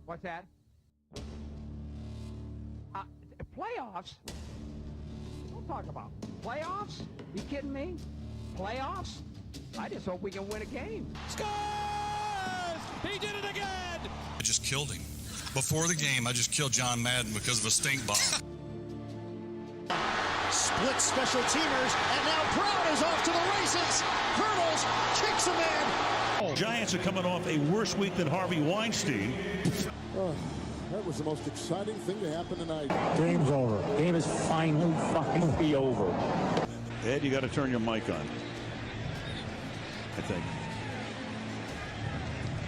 What's that? Uh, Playoffs? Don't talk about playoffs. You kidding me? Playoffs? I just hope we can win a game. Scores! He did it again! I just killed him. Before the game, I just killed John Madden because of a stink bomb. Split special teamers, and now Brown is off to the races. Hurdles, kicks him in. Giants are coming off a worse week than Harvey Weinstein. Oh, that was the most exciting thing to happen tonight. Game's over. Game is finally fucking be over. Ed, you got to turn your mic on. I think.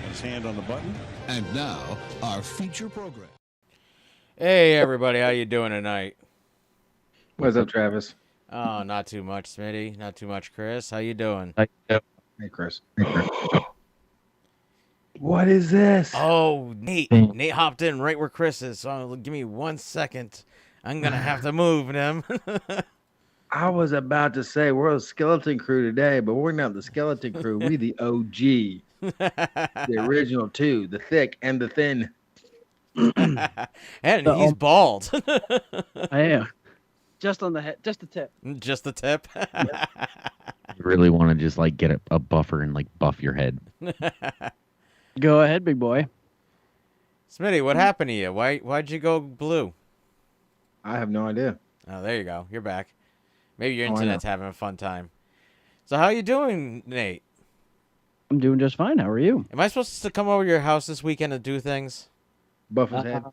Got his hand on the button. And now, our feature program. Hey everybody, how you doing tonight? What's up, Travis? Oh, not too much, Smitty. Not too much, Chris. How you doing? Hey, Chris. What is this? Oh, Nate. Nate hopped in right where Chris is, so give me 1 second. I'm going to have to move him. I was about to say we're a skeleton crew today, but we're not the skeleton crew. We the OG. The original two, the thick and the thin. And he's bald. I am. Just on the head, just the tip. Just the tip. You really want to just like get a buffer and like buff your head. Go ahead, big boy. Smitty, what happened to you? Why'd you go blue? I have no idea. Oh, there you go. You're back. Maybe your internet's having a fun time. So how you doing, Nate? I'm doing just fine. How are you? Am I supposed to come over to your house this weekend and do things? Buff his head.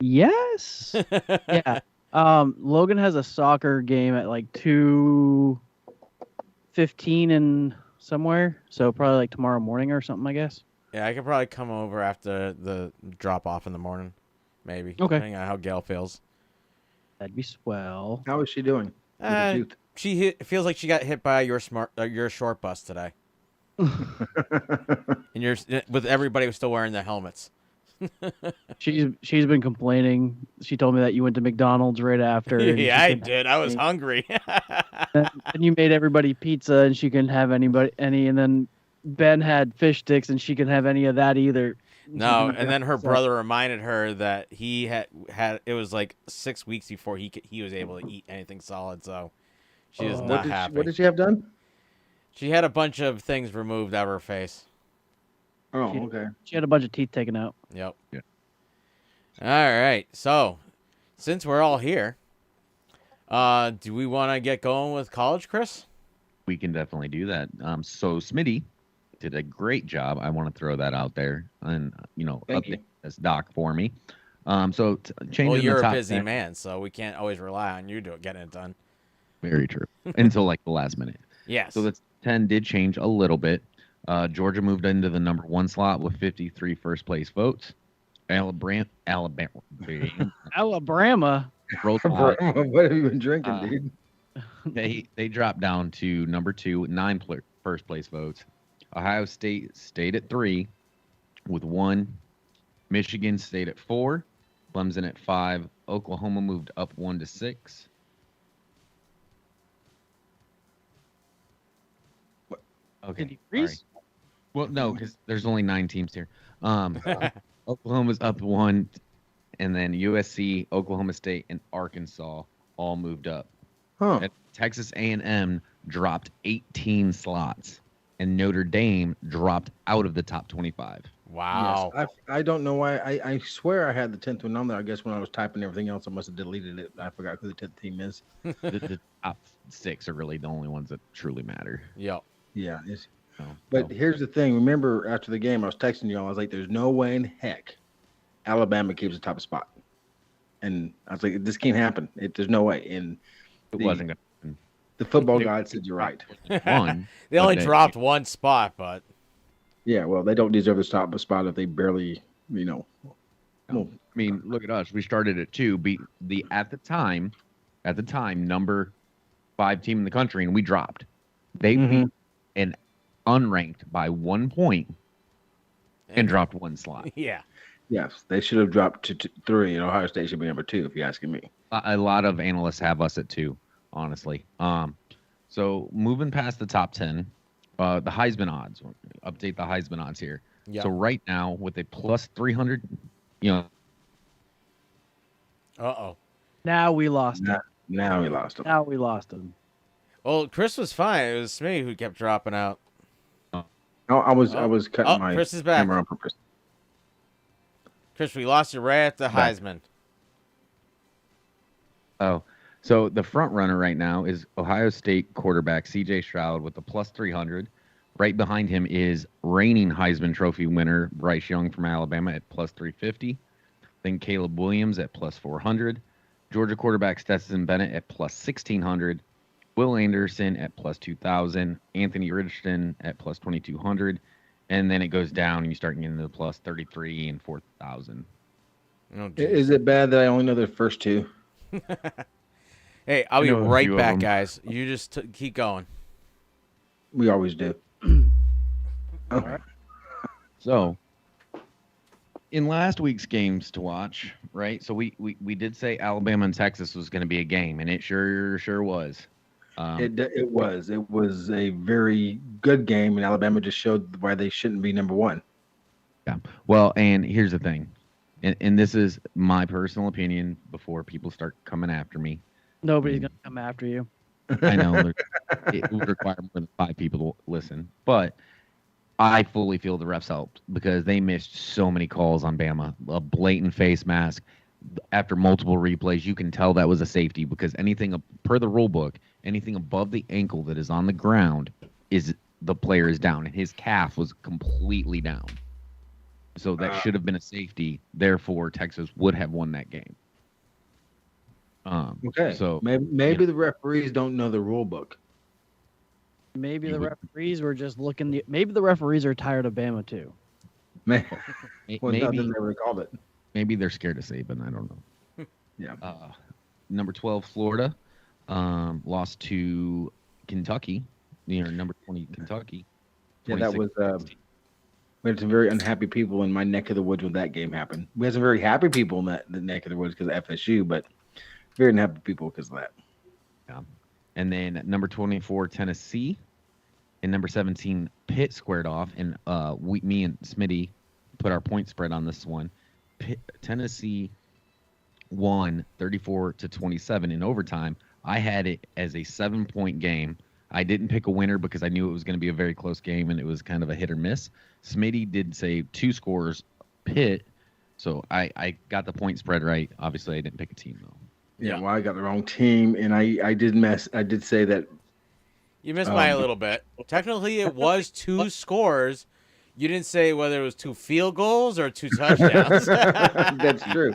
Yes. Yeah. Logan has a soccer game at like 2:15 and somewhere, so probably like tomorrow morning or something, I guess. Yeah, I could probably come over after the drop off in the morning, maybe. Okay. Depending on how Gail feels. That'd be swell. How is she doing? With the tooth? Feels like she got hit by your short bus today, and with everybody was still wearing the helmets. She's been complaining. She told me that you went to McDonald's right after. Yeah, I did. I was hungry. And you made everybody pizza, and she couldn't have any. And then Ben had fish sticks, and she couldn't have any of that either. No, and then her brother reminded her that he had it was like 6 weeks before he was able to eat anything solid. So she was not happy. What did she have done? She had a bunch of things removed out of her face. Oh, okay. She had a bunch of teeth taken out. Yep. Yeah. All right. So, since we're all here, do we want to get going with college, Chris? We can definitely do that. So Smitty did a great job. I want to throw that out there and update this doc for me. So changing well, you're the top a busy 10. man, so we can't always rely on you getting it done. Very true. Until like the last minute. Yes. So the 10 did change a little bit. Georgia moved into the number 1 slot with 53 first place votes. Alabama. What have you been drinking, dude? They dropped down to number 2 with 9 first place votes. Ohio State stayed at 3 with 1. Michigan stayed at 4. Clemson at 5. Oklahoma moved up 1 to 6. Okay. Did he freeze? Well, no, because there's only 9 teams here. Oklahoma's up 1, and then USC, Oklahoma State, and Arkansas all moved up. Huh. And Texas A&M dropped 18 slots, and Notre Dame dropped out of the top 25. Wow. Yes, I don't know why. I swear I had the 10th one on there. I guess when I was typing everything else, I must have deleted it. I forgot who the 10th team is. The top 6 are really the only ones that truly matter. Yep. Yeah. So, Here's the thing. Remember, after the game, I was texting y'all. I was like, there's no way in heck Alabama keeps the top spot. And I was like, this can't happen. There's no way. And it wasn't going to happen. The football god said you're right. They only dropped 1 spot, but. Yeah, well, they don't deserve the top spot if they barely, Well, I mean, look at us. We started at 2, beat the at the time, number 5 team in the country, and we dropped. They beat an unranked by 1 point and dropped 1 slot. Yeah. Yes, they should have dropped to 3, and Ohio State should be number 2, if you're asking me. A lot of analysts have us at 2, honestly. So moving past the top 10, the Heisman odds. Update the Heisman odds here. Yeah. So right now, with a plus 300, you know, Uh-oh. Now we lost him. Now we lost him. Now we lost him. Well, Chris was fine. It was me who kept dropping out. No, I was cutting my Chris is back. camera on purpose. Chris, we lost you right at the Heisman. oh, so the front runner right now is Ohio State quarterback C.J. Stroud with a plus 300. Right behind him is reigning Heisman Trophy winner Bryce Young from Alabama at plus 350. Then Caleb Williams at plus 400. Georgia quarterback Stetson Bennett at plus 1,600. Will Anderson at plus 2,000. Anthony Richardson at plus 2,200. And then it goes down and you start getting into the plus 33 and 4,000. Oh, Is it bad that I only know the first two? Hey, I'll be know a right few of back, them. guys. You just keep going. We always do. So, in last week's games to watch, right? So we did say Alabama and Texas was going to be a game, and it sure was. It was a very good game, and Alabama just showed why they shouldn't be number one. Yeah. Well, and here's the thing, and this is my personal opinion before people start coming after me. Nobody's gonna come after you. I know it would require more than 5 people to listen, but I fully feel the refs helped because they missed so many calls on Bama. A blatant face mask. After multiple replays, you can tell that was a safety because anything per the rule book, anything above the ankle that is on the ground is the player is down, and his calf was completely down. So that should have been a safety. Therefore, Texas would have won that game. Okay. So maybe the referees don't know the rule book. Maybe the referees were just looking. Maybe the referees are tired of Bama too. Well, maybe nothing they would have called it. Maybe they're scared of Saban. I don't know. Yeah. Number 12, Florida, lost to Kentucky. Number 20, Kentucky. Yeah, that was. We had some very unhappy people in my neck of the woods when that game happened. We had some very happy people in the neck of the woods because of FSU, but very unhappy people because of that. Yeah. And then number 24, Tennessee, and number 17, Pitt squared off. And me and Smitty put our point spread on this one. Tennessee won 34-27 in overtime. I had it as a 7-point game. I didn't pick a winner because I knew it was going to be a very close game and it was kind of a hit or miss. Smitty did say 2 scores, Pitt. So I got the point spread right. Obviously, I didn't pick a team though. Yeah, well, I got the wrong team, and I did say that. You missed by a little bit. Technically, it was 2 scores. You didn't say whether it was 2 field goals or 2 touchdowns. That's true.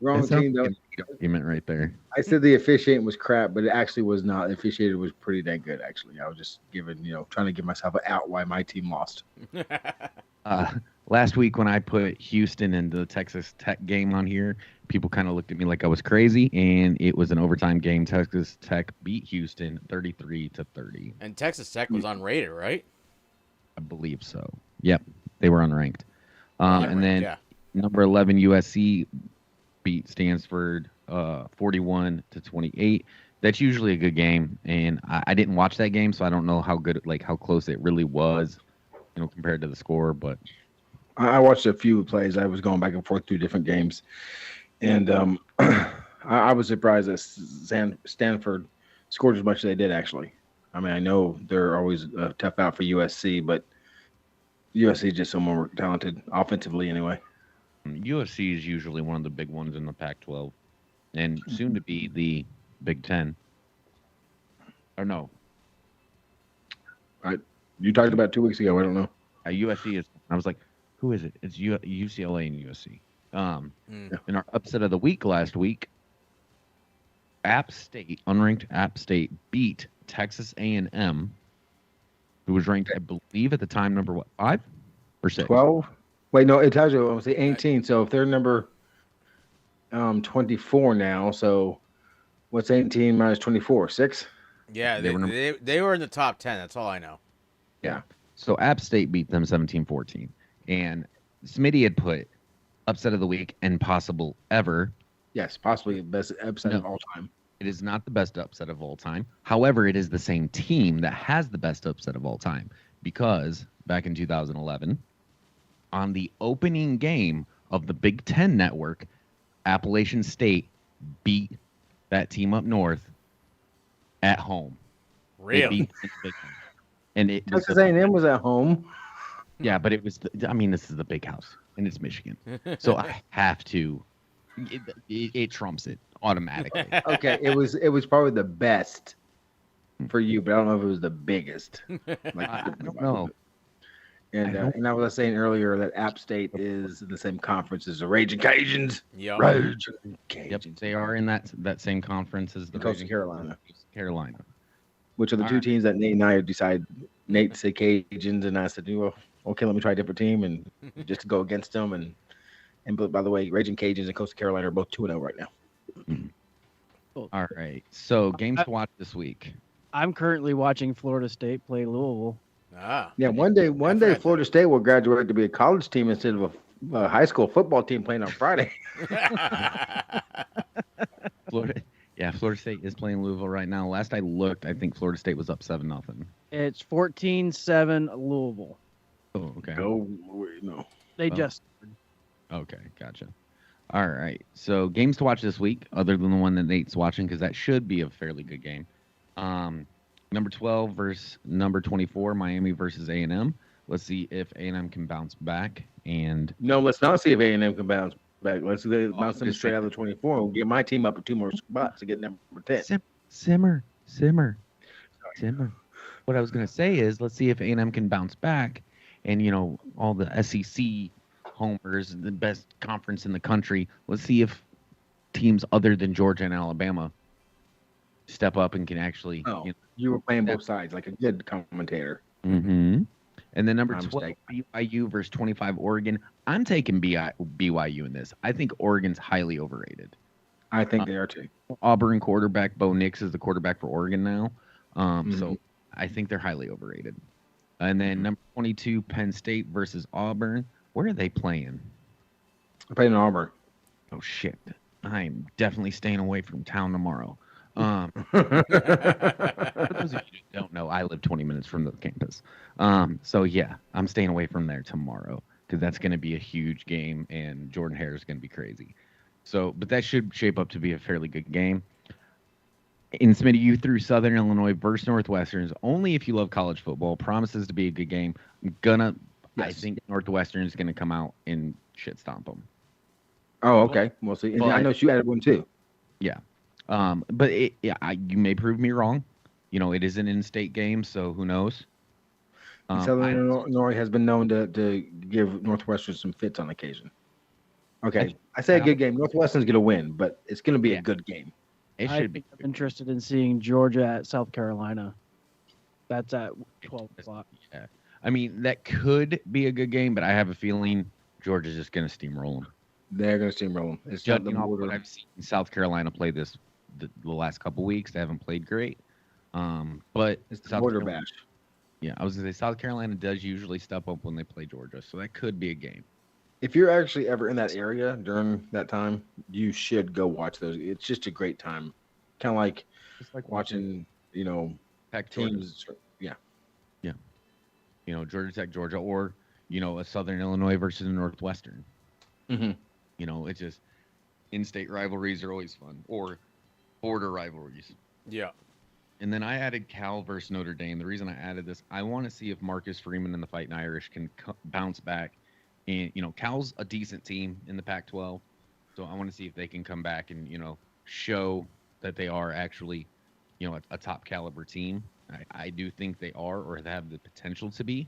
Wrong team, though. Argument right there. I said the officiating was crap, but it actually was not. The officiating was pretty dang good, actually. I was just trying to give myself an out why my team lost. Last week when I put Houston and the Texas Tech game on here, people kind of looked at me like I was crazy, and it was an overtime game. Texas Tech beat Houston 33-30. And Texas Tech was unrated, right? I believe so. Yep, they were unranked. And then number 11 USC beat Stanford 41-28. That's usually a good game, and I didn't watch that game, so I don't know how close it really was, compared to the score. But I watched a few plays. I was going back and forth through different games, and I was surprised that Stanford scored as much as they did. Actually, I mean, I know they're always a tough out for USC, but USC is just so more talented offensively, anyway. USC is usually one of the big ones in the Pac-12, and soon to be the Big Ten. Or no, you talked about 2 weeks ago. I don't know. USC is. I was like, who is it? It's UCLA and USC. In our upset of the week last week, App State, unranked App State, beat Texas A&M, who was ranked, I believe, at the time number 5 or 6? 12. Wait, no, it tells you. I was say 18. So if they're number 24 now, so what's 18 minus 24? 6. Yeah, they were in the top 10. That's all I know. Yeah. So App State beat them 17-14. And Smitty had put upset of the week and possible ever. Yes, possibly the best upset of all time. It is not the best upset of all time. However, it is the same team that has the best upset of all time because back in 2011, on the opening game of the Big Ten Network, Appalachian State beat that team up north at home. They Really? beat the Big Ten. And it was Texas A&M was at home. yeah, but it was. This is the big house, and it's Michigan, so I have to. It trumps it automatically. Okay, it was probably the best for you, but I don't know if it was the biggest. Like, I don't know. And and I was saying earlier that App State is in the same conference as the Raging Cajuns. Yep. Raging Cajuns. Yep, they are in that same conference as the Coastal Raging Carolina. Carolina. Which are the two teams that Nate and I decided. Nate said Cajuns, and I said, well, okay, let me try a different team, and just to go against them. And but by the way, Raging Cajuns and Coastal Carolina are both 2-0 right now. All right, so games to watch this week. I'm currently watching Florida State play Louisville. Ah. Yeah, one day, Florida State will graduate to be a college team instead of a high school football team playing on Friday. Florida State is playing Louisville right now. Last I looked, I think Florida State was up 7-0. It's 14-7 Louisville. Oh, okay. No. They just. Okay, gotcha. All right. So games to watch this week, other than the one that Nate's watching, because that should be a fairly good game. Number 12 versus number 24, Miami versus A&M. Let's see if A&M can bounce back. And No, let's not see if A&M can bounce back. Let's bounce them straight out of the 24 and get my team up to 2 more spots to get number 10. Simmer. What I was going to say is, let's see if A&M can bounce back, and all the SEC homers, the best conference in the country. Let's see if teams other than Georgia and Alabama step up and can actually. You were playing both sides like a good commentator. Mm-hmm. And then number My 12, mistake. BYU versus 25, Oregon. I'm taking BYU in this. I think Oregon's highly overrated. I think they are too. Auburn quarterback Bo Nix is the quarterback for Oregon now. So I think they're highly overrated. And then number 22, Penn State versus Auburn. Where are they playing? I played in Auburn. Oh, shit. I'm definitely staying away from town tomorrow. For those of you who don't know, I live 20 minutes from the campus. So, yeah, I'm staying away from there tomorrow because that's going to be a huge game, and Jordan Hare is going to be crazy. So, but that should shape up to be a fairly good game. In Smitty, you threw Southern Illinois versus Northwestern. Only if you love college football. Promises to be a good game. I think Northwestern is going to come out and shit stomp them. Oh, okay. We'll see. And I know you added one too. Yeah. But you may prove me wrong. It is an in-state game, so who knows? Southern Illinois has been known to give Northwestern some fits on occasion. Okay, I say a good game. Northwestern's going to win, but it's going to be a good game. It should be. I'm interested in seeing Georgia at South Carolina. That's at 12 o'clock. Yeah. I mean, that could be a good game, but I have a feeling Georgia's just going to steamroll them. They're going to steamroll them. It's Judging off what I've seen South Carolina play the last couple weeks, they haven't played great. But it's the border bash. Yeah, I was going to say South Carolina does usually step up when they play Georgia, so that could be a game. If you're actually ever in that area during that time, you should go watch those. It's just a great time. Kind of like watching, Tech teams. Yeah. Georgia Tech, Georgia, or, a Southern Illinois versus a Northwestern. Mm-hmm. It's just in-state rivalries are always fun, or border rivalries. Yeah. And then I added Cal versus Notre Dame. The reason I added this, I want to see if Marcus Freeman and the Fighting Irish can bounce back. And, Cal's a decent team in the Pac-12, so I want to see if they can come back and, show that they are actually, a top caliber team. I do think they are, or they have the potential to be.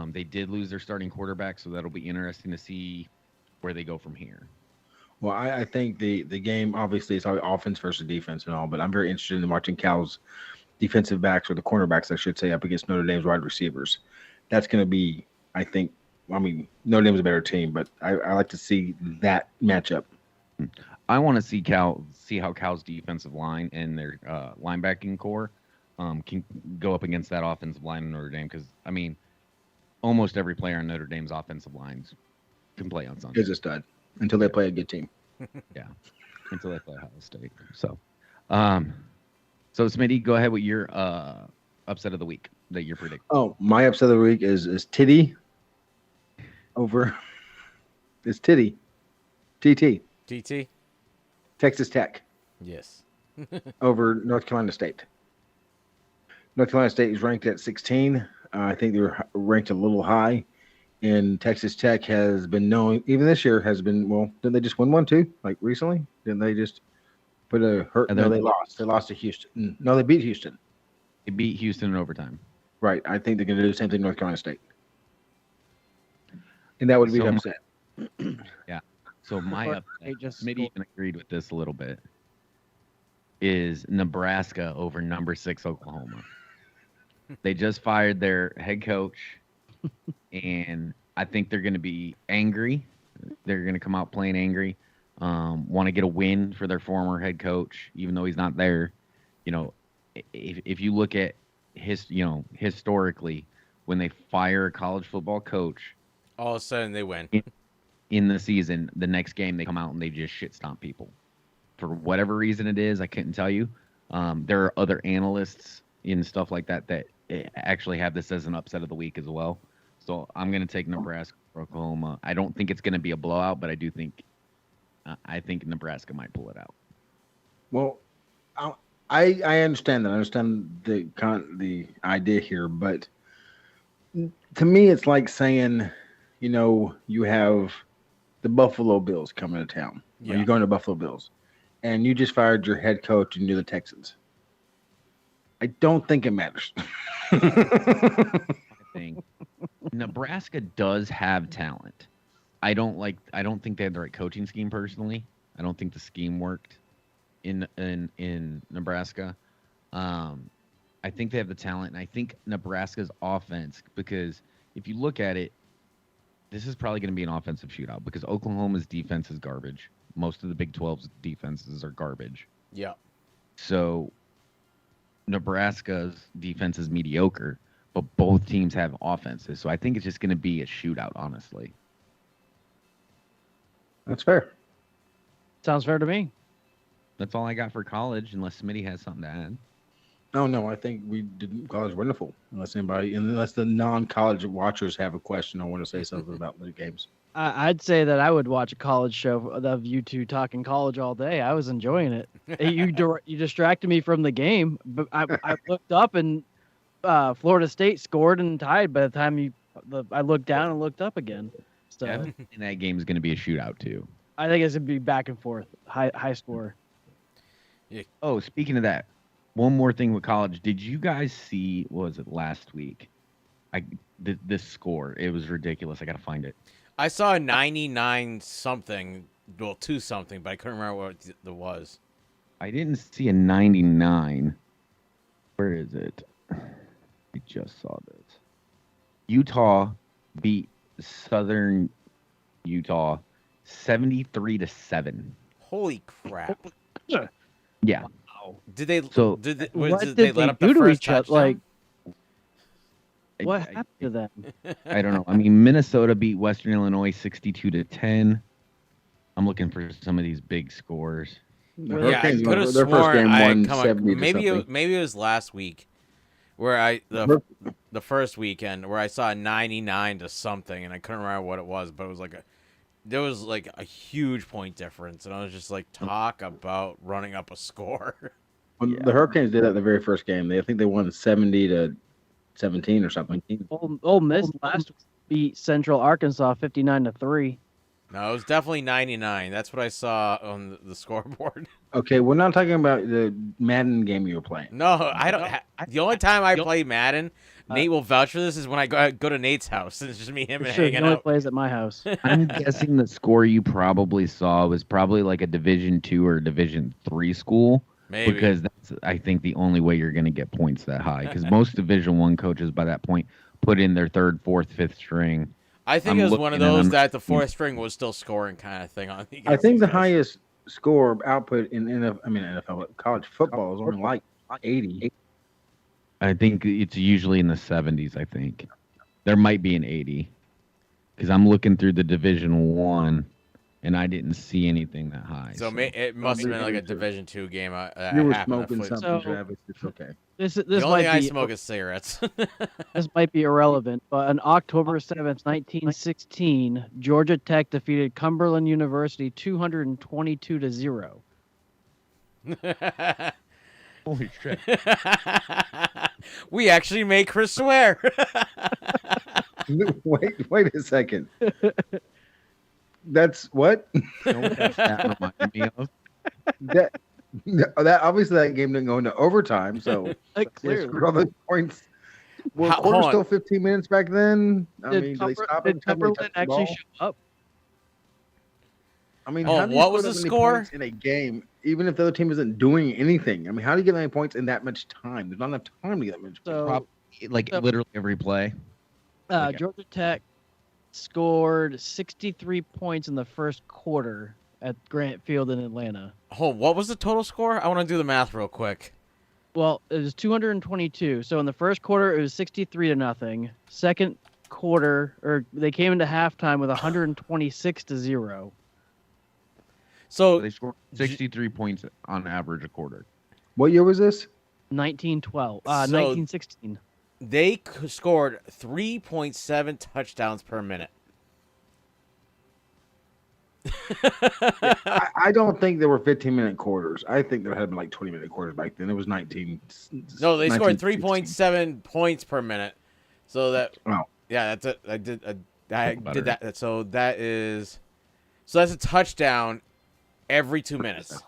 They did lose their starting quarterback, so that'll be interesting to see where they go from here. Well, I think the game, obviously, it's all offense versus defense and all, but I'm very interested in watching Cal's defensive backs, or the cornerbacks, I should say, up against Notre Dame's wide receivers. That's going to be, Notre Dame's a better team, but I like to see that matchup. I want to see how Cal's defensive line and their linebacking core can go up against that offensive line in Notre Dame, because, almost every player on Notre Dame's offensive lines can play on Sunday. Is a stud until they play a good team. Yeah, until they play Ohio State. So Smitty, go ahead with your upset of the week that you're predicting. Oh, my upset of the week is Titty over. It's TT. TT. Texas Tech Yes. over North Carolina State. North Carolina State is ranked at 16. I think they were ranked a little high. And Texas Tech has been known, even this year, has been, well, didn't they just win one too? Like recently? Didn't they just put a hurt? No, they lost. They lost to Houston. No, they beat Houston. They beat Houston in overtime. Right. I think they're going to do the same thing North Carolina State. And that would be upset. Yeah. So my Or upset, they just maybe even agreed with this a little bit, is Nebraska over number 6 Oklahoma. They just fired their head coach, and I think they're going to be angry. They're going to come out playing angry, want to get a win for their former head coach, even though he's not there. You know, if you look at historically, when they fire a college football coach, All of a sudden they win. in the season, the next game they come out and they just shit stomp people. For whatever reason it is, I couldn't tell you. There are other analysts and stuff like that that actually have this as an upset of the week as well. So I'm going to take Nebraska for Oklahoma. I don't think it's going to be a blowout, but I think Nebraska might pull it out. Well, I understand that. I understand the idea here, but to me, it's like saying, you have the Buffalo Bills coming to town. Yeah. Or you're going to Buffalo Bills, and you just fired your head coach and you're the Texans. I don't think it matters. I think Nebraska does have talent. I don't think they had the right coaching scheme personally. I don't think the scheme worked in Nebraska. I think they have the talent, and I think Nebraska's offense, because if you look at it, this is probably going to be an offensive shootout because Oklahoma's defense is garbage. Most of the Big 12's defenses are garbage. Yeah. So Nebraska's defense is mediocre, but both teams have offenses. So I think it's just going to be a shootout, honestly. That's fair. Sounds fair to me. That's all I got for college, unless Smitty has something to add. No, I think we did college wonderful. Unless the non-college watchers have a question or want to say something about the games. I'd say that I would watch a college show of you two talking college all day. I was enjoying it. You distracted me from the game, but I looked up and Florida State scored and tied by the time I looked down and looked up again. So And that game is going to be a shootout too. I think it's going to be back and forth, high score. Yeah. Oh, speaking of that, one more thing with college. Did you guys see, what was it, last week? This score. It was ridiculous. I got to find it. I saw a 99 something, well, 2 something, but I couldn't remember what it was. I didn't see a 99. Where is it? I just saw this. Utah beat Southern Utah 73-7. Holy crap. Yeah. Did they what did did they let up the do to first each other? touchdown? Like, what happened to them? I don't know. I mean, Minnesota beat Western Illinois 62-10. I'm looking for some of these big scores. Yeah, I could have their sworn first game I won come 70 up, to maybe something. it was last week where the first weekend where I saw a 99 to something and I couldn't remember what it was, but it was there was a huge point difference, and I was just like, talk about running up a score. When the Hurricanes did that the very first game, I think they won 70-17 or something. Ole Miss last week beat Central Arkansas 59-3. No, it was definitely 99. That's what I saw on the scoreboard. Okay, we're not talking about the Madden game you were playing. No, I don't. The only time I play Madden, Nate will vouch for this, is when I go to Nate's house. And it's just me, him, and Sure, he hanging only out. plays at my house. I'm guessing the score you probably saw was probably like a Division II or Division III school. Maybe. Because that's, I think, the only way you're going to get points that high. Because most Division I coaches by that point put in their third, fourth, fifth string. I think it was one of those that the fourth string was still scoring kind of thing on. I think the highest score output in NFL, college football is only like 80. I think it's usually in the 70s, I think. There might be an 80. Because I'm looking through the Division I, and I didn't see anything that high. So it must have been like a Division II game. You were happened to smoking flip. something, So- Travis. It's okay. This The only might thing I be smoke is cigarettes. this might be irrelevant, but on October 7th, 1916, Georgia Tech defeated Cumberland University 222-0. Holy shit! We actually made Chris swear. Wait a second. That's what? That reminded me of. that obviously that game didn't go into overtime, so Like, they clearly. scored all those points. Were Hold quarters on. still 15 minutes back then? I mean, Did, do they stop Did every time they touch Cumberland the actually ball? show up? I mean, Oh, how do you what score was that the many score? points in a game, even if the other team isn't doing anything? I mean, how do you get that many points in that much time? There's not enough time to get that much points. So, Like So- literally every play. Okay. Georgia Tech scored 63 points in the first quarter at Grant Field in Atlanta. Hold, what was the total score? I want to do the math real quick. Well, it was 222. So in the first quarter, it was 63-0. Second quarter, or they came into halftime with 126-0. So They scored 63 points on average a quarter. What year was this? 1912, So- 1916. they scored 3.7 touchdowns per minute. I don't think there were 15-minute quarters. I think there had been like 20-minute quarters back then. It was 19. No, they scored 1916. 3.7 points per minute. So that Oh. yeah, that's it. I Better. did that. So that's a touchdown every 2 minutes.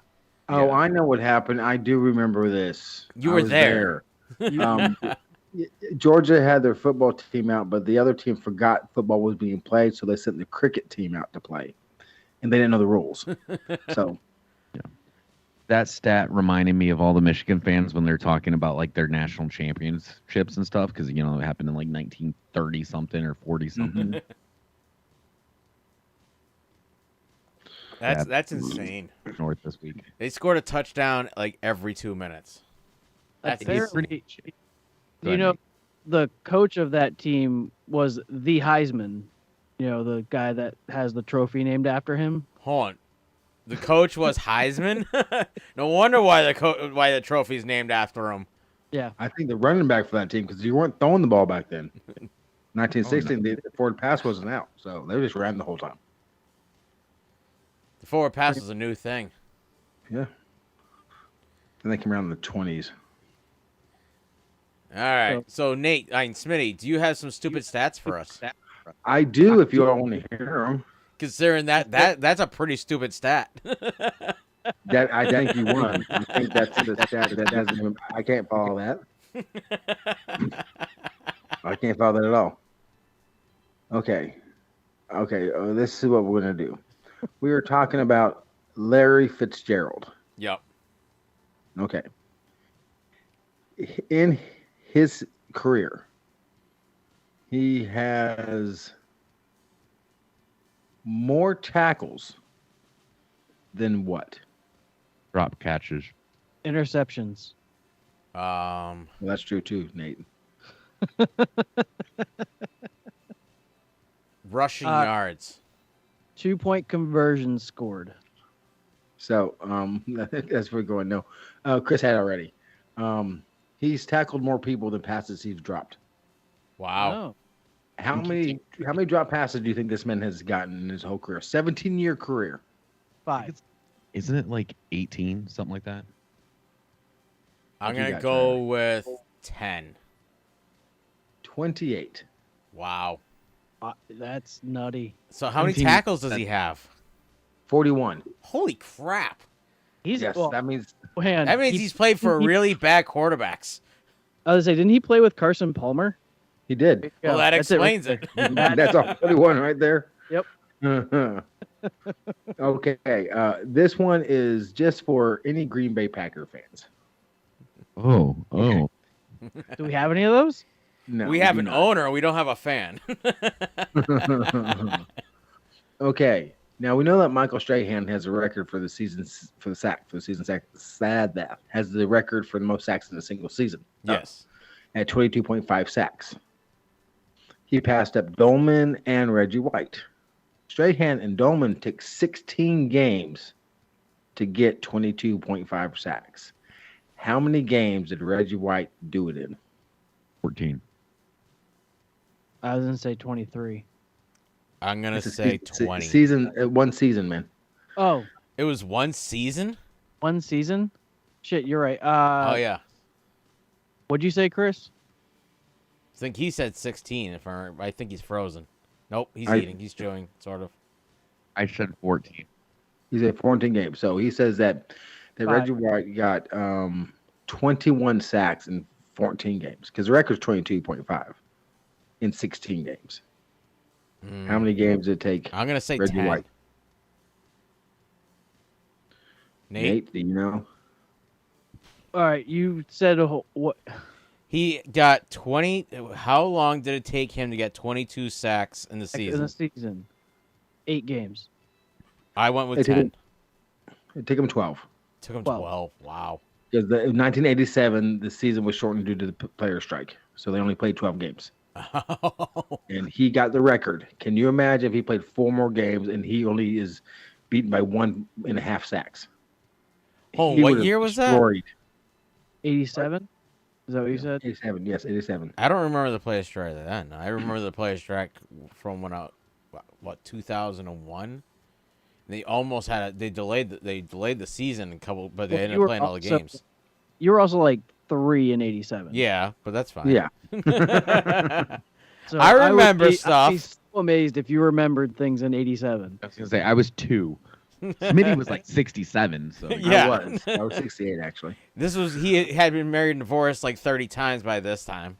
Oh, Yeah. I know what happened. I do remember this. You I were was there. Georgia had their football team out, but the other team forgot football was being played, so they sent the cricket team out to play, and they didn't know the rules. So That stat reminded me of all the Michigan fans when they're talking about like their national championships and stuff, because it happened in like 1930 something or 40 something. That's insane. North this week. They scored a touchdown like every 2 minutes. That's Apparently, Go ahead, you know, Nate. the coach of that team was the Heisman. You know, the guy that has the trophy named after him. Hold on. The coach was Heisman. No wonder why the trophy's named after him. Yeah. I think the running back for that team, because you weren't throwing the ball back then. 1916, the forward pass wasn't out, so they just ran the whole time. The forward pass was a new thing. Yeah. And they came around in the 20s. All right. So Nate, Smitty, do you have some stupid stats for us? I do, if you all want to hear them. Considering that's a pretty stupid stat. That I think you won. I think that's the stat that doesn't even. I can't follow that. I can't follow that at all. Okay. This is what we're gonna do. We were talking about Larry Fitzgerald. Yep. Okay. In his career, he has more tackles than what? Drop catches. Interceptions. Well, that's true too, Nate. Rushing yards. 2-point conversions scored. So, that's where we're going. No, Chris had already. He's tackled more people than passes he's dropped. Wow. Oh. How many drop passes do you think this man has gotten in his whole career? 17-year career. 5. Isn't it like 18, something like that? I'm you going to got, go Tyler? with 10. 28. Wow. That's nutty. So how many 17. tackles does he have? 41. Holy crap. He's Yes, well, that means man, That means he's played for really bad quarterbacks. I was gonna say, didn't he play with Carson Palmer? he did. Well, that That's it right explains it. there. That's all 41 right there. Yep. Okay. This one is just for any Green Bay Packer fans. Oh. Do we have any of those? No, We have do an not. owner. We don't have a fan. Okay. Now we know that Michael Strahan has a record for the season that has the record for the most sacks in a single season. Yes. At 22.5 sacks. He passed up Dolman and Reggie White. Strahan and Dolman took 16 games to get 22.5 sacks. How many games did Reggie White do it in? 14. I was gonna say 23. I'm gonna It's a say se- 20. Season, one season, man. Oh, It was one season. one season. Shit, you're right. Oh yeah, What'd you say, Chris? I think he said 16. If I think he's frozen. Nope, he's I- eating. He's chewing, sort of. I said 14. He's at 14 games. So he says that Five. Reggie White got 21 sacks in 14 games because the record's 22.5 in 16 games. How many games did it take I'm gonna say Reggie 10. White? Nate, Do you know? All right, you said what? he got 20. How long did it take him to get 22 sacks in the In season? the season, 8 games. I went with It took 10. him- It took him 12. Took him 12. 12. Wow. Because in 1987, the season was shortened due to the player strike. So they only played 12 games. And he got the record. Can you imagine if he played 4 more games and he only is beaten by 1.5 sacks? Oh, He what would've year was that? destroyed- 87. Is that what you said? 87, yes, 87. I don't remember the player strike then. I remember the player strike from when what 2001. They almost had they delayed the season a couple, but they Well, ended you up were playing all the also- games. You were also like 3 in 87. Yeah, but that's fine. Yeah. So I would remember I'd be stuff. so amazed if you remembered things in 87. I was gonna say I was 2. Smitty was like 67. So Yeah. I was 68, actually. He had been married and divorced like 30 times by this time.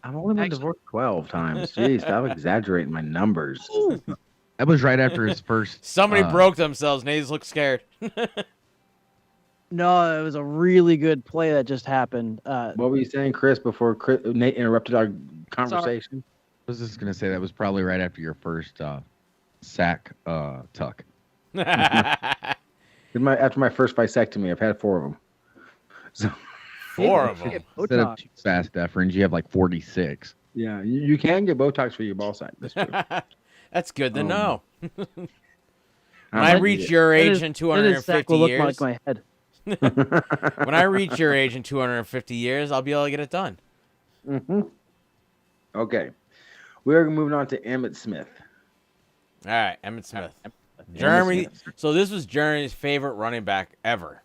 I've only been divorced 12 times. Jeez, stop exaggerating my numbers. that was right after his first. Somebody broke themselves. Nays look scared. No, it was a really good play that just happened. What were you saying, Chris, before Nate interrupted our conversation? I was just gonna say that was probably right after your first sack tuck. After my first vasectomy, I've had 4 of them. So 4 of them. Instead of 2 fast deferens, you have like 46. yeah, you can get Botox for your ball sack. That's true. That's good to know. When I I like reach it. your Then age his- in then his sack 250 will look years, like my head. when I reach your age in 250 years, I'll be able to get it done. Okay, we're moving on to Emmett Smith. All right, Emmett Smith. Jeremy. So this was Jeremy's favorite running back ever.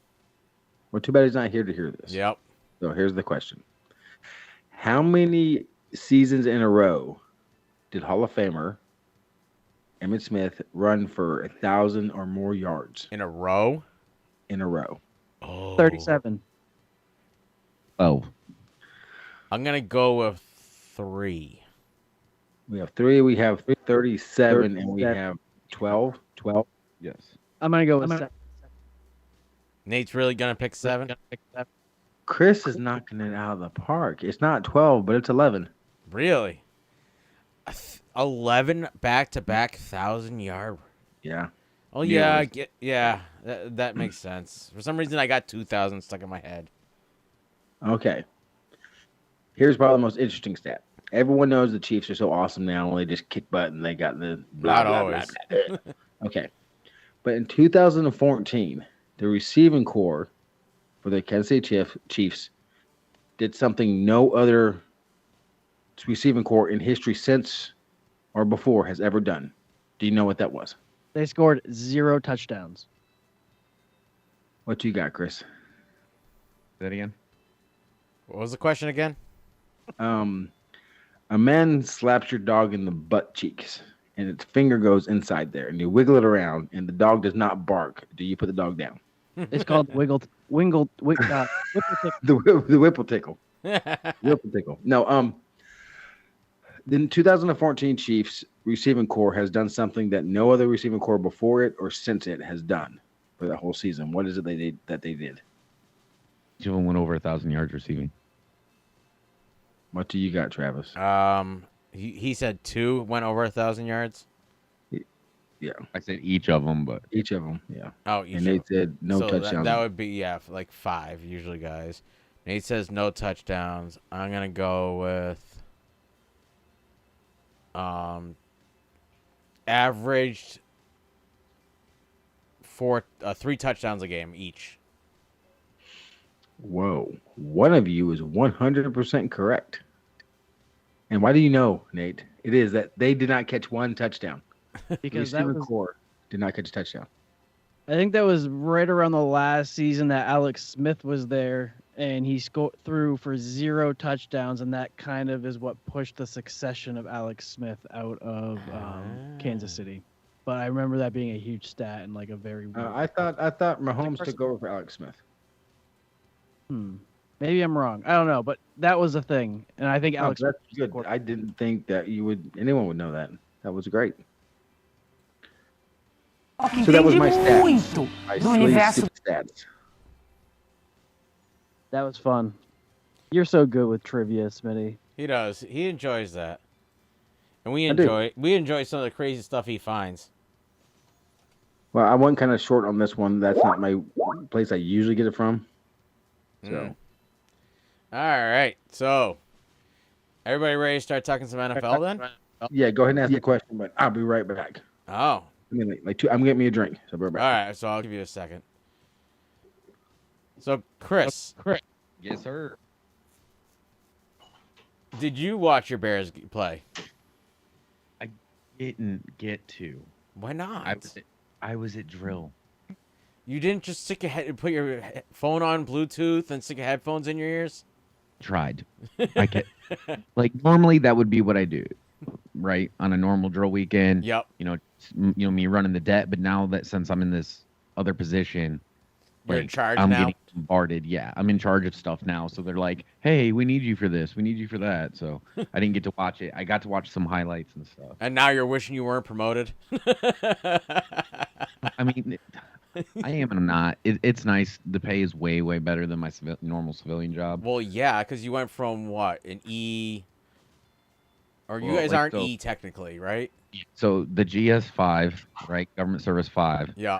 Well, too bad he's not here to hear this. Yep. So here's the question: how many seasons in a row did Hall of Famer Emmett Smith run for 1,000 or more yards In a row. in a row? Oh. 37. Oh, I'm gonna go with 3. We have 3. We have 37, and we have 12. 12. yes. I'm gonna go with 7. Nate's really gonna pick 7. Chris is knocking it out of the park. It's not 12, but it's 11. Really? 11 back-to-back 1,000-yard. Yeah. Oh Yeah. yeah, that makes sense. For some reason, I got 2,000 stuck in my head. Okay. Here's probably the most interesting stat. Everyone knows the Chiefs are so awesome now. They just kick butt and they got the blah, Not blah, always. blah, blah. Okay. But in 2014, the receiving core for the Kansas City Chiefs did something no other receiving core in history since or before has ever done. Do you know what that was? They scored 0 touchdowns. What you got, Chris? Say that again. What was the question again? A man slaps your dog in the butt cheeks, and its finger goes inside there, and you wiggle it around, and the dog does not bark. Do you put the dog down? It's called whipple tickle. The whipple tickle. Whipple tickle. No, the 2014 Chiefs receiving core has done something that no other receiving core before it or since it has done for the whole season. What is it they did? Each of them went over 1,000 yards receiving. What do you got, Travis? He said 2 went over 1,000 yards. Yeah, I said each of them, but each of them. Yeah. Oh, And Nate said no so touchdowns. That would be like 5 usually, guys. Nate says no touchdowns. I'm gonna go with averaged 3 touchdowns a game each. Whoa. One of you is 100% correct. And why do you know, Nate? It is that they did not catch one touchdown. Because that was, Core did not catch a touchdown. I think that was right around the last season that Alex Smith was there, and he threw for 0 touchdowns, and that kind of is what pushed the succession of Alex Smith out of Kansas City. But I remember that being a huge stat and like a very. I thought Mahomes took over for Alex Smith. Maybe I'm wrong. I don't know, but that was a thing, and I think Alex. That's good. I didn't think that anyone would know that. That was great. So that was my stats. My stupid stats. That was fun. You're so good with trivia, Smitty. He does. He enjoys that, and we enjoy some of the crazy stuff he finds. Well, I went kind of short on this one. That's not my place I usually get it from. So. All right. So, everybody ready to start talking some NFL then? Yeah, go ahead and ask the question, but I'll be right back. Oh. I mean, I'm getting me a drink. So I'll be right back. All right. So I'll give you a second. So, Chris. Yes, sir. Did you watch your Bears play? I didn't get to. Why not? I was at drill. You didn't just put your phone on Bluetooth and stick your headphones in your ears? Tried. I get like normally that would be what I do, right? On a normal drill weekend. Yep. Me running the debt, but now that since I'm in this other position, you're in charge I'm now. getting bombarded. Yeah, I'm in charge of stuff now. So they're like, "Hey, we need you for this. We need you for that." So I didn't get to watch it. I got to watch some highlights and stuff. And now you're wishing you weren't promoted. I mean, I am and I'm not. It's nice. The pay is way, way better than my normal civilian job. Well, yeah, because you went from what, an E, or you Well, guys like aren't the- E technically, right? So the GS5, right? Government Service 5. Yeah.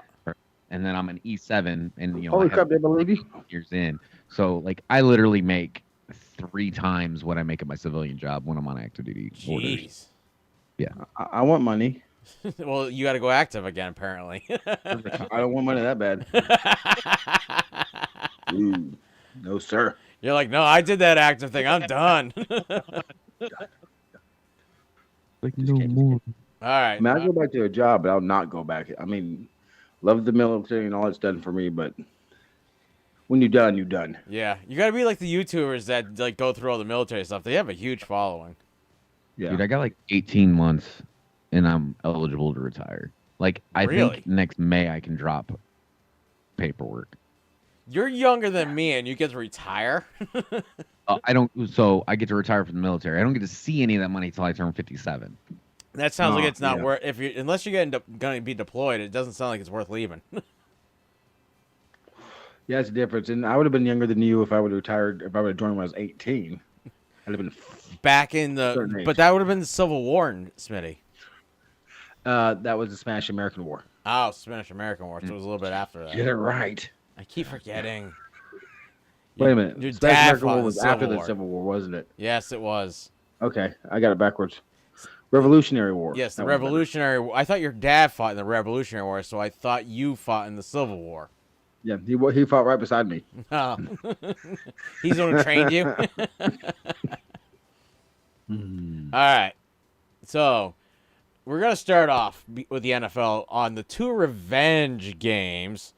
And then I'm an E7, and Holy I have crap, they believe you. years in. So like I literally make 3 times what I make at my civilian job when I'm on active duty orders. Jeez. Yeah. I want money. Well, you got to go active again, apparently. I don't want money that bad. Ooh, no, sir. You're like, no, I did that active thing. I'm done. Like no more. All right. I mean, I'll go back to a job, but I'll not go back. I mean, love the military and all it's done for me, but when you're done, you're done. Yeah, you got to be like the YouTubers that like go through all the military stuff. They have a huge following. Yeah. Dude, I got like 18 months, and I'm eligible to retire. Like I Really? think next May I can drop paperwork. You're younger than me, and you get to retire. I don't. So I get to retire from the military. I don't get to see any of that money until I turn 57. That sounds like it's not yeah. worth. Unless you're going to be deployed, it doesn't sound like it's worth leaving. Yeah, it's a difference. And I would have been younger than you if I would have retired. If I would have joined when I was 18, I'd have been. Back in Certain the, age. but that would have been the Civil War, Smitty. That was the Spanish American War. Oh, Spanish American War. So it was a little bit after that. Get it right. I keep forgetting. Wait a minute. Your Spanish dad American fought War in was the after Civil the War. Civil War, wasn't it? Yes, it was. Okay, I got it backwards. Revolutionary War. Yes, the That was better. Revolutionary War. I thought your dad fought in the Revolutionary War, so I thought you fought in the Civil War. Yeah, he fought right beside me. Oh. He's the one who trained you? All right. So, we're going to start off with the NFL on the 2 revenge games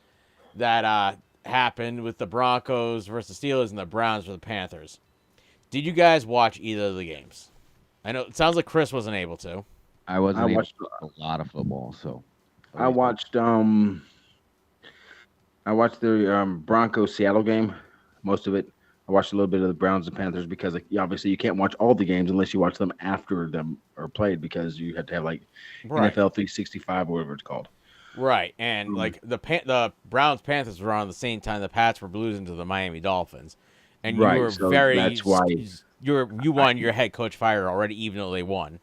that happened with the Broncos versus the Steelers and the Browns versus the Panthers. Did you guys watch either of the games? I know it sounds like Chris wasn't able to. I wasn't I able watched- to watch a lot of football, so I watched the Broncos Seattle game, most of it. I watched a little bit of the Browns and Panthers because obviously you can't watch all the games unless you watch them after them are played because you have to have like Right. NFL 365 or whatever it's called. Right, and like the Browns Panthers were on the same time the Pats were losing to the Miami Dolphins, and you Right, were so very that's why- you won your head coach fired already, even though they won.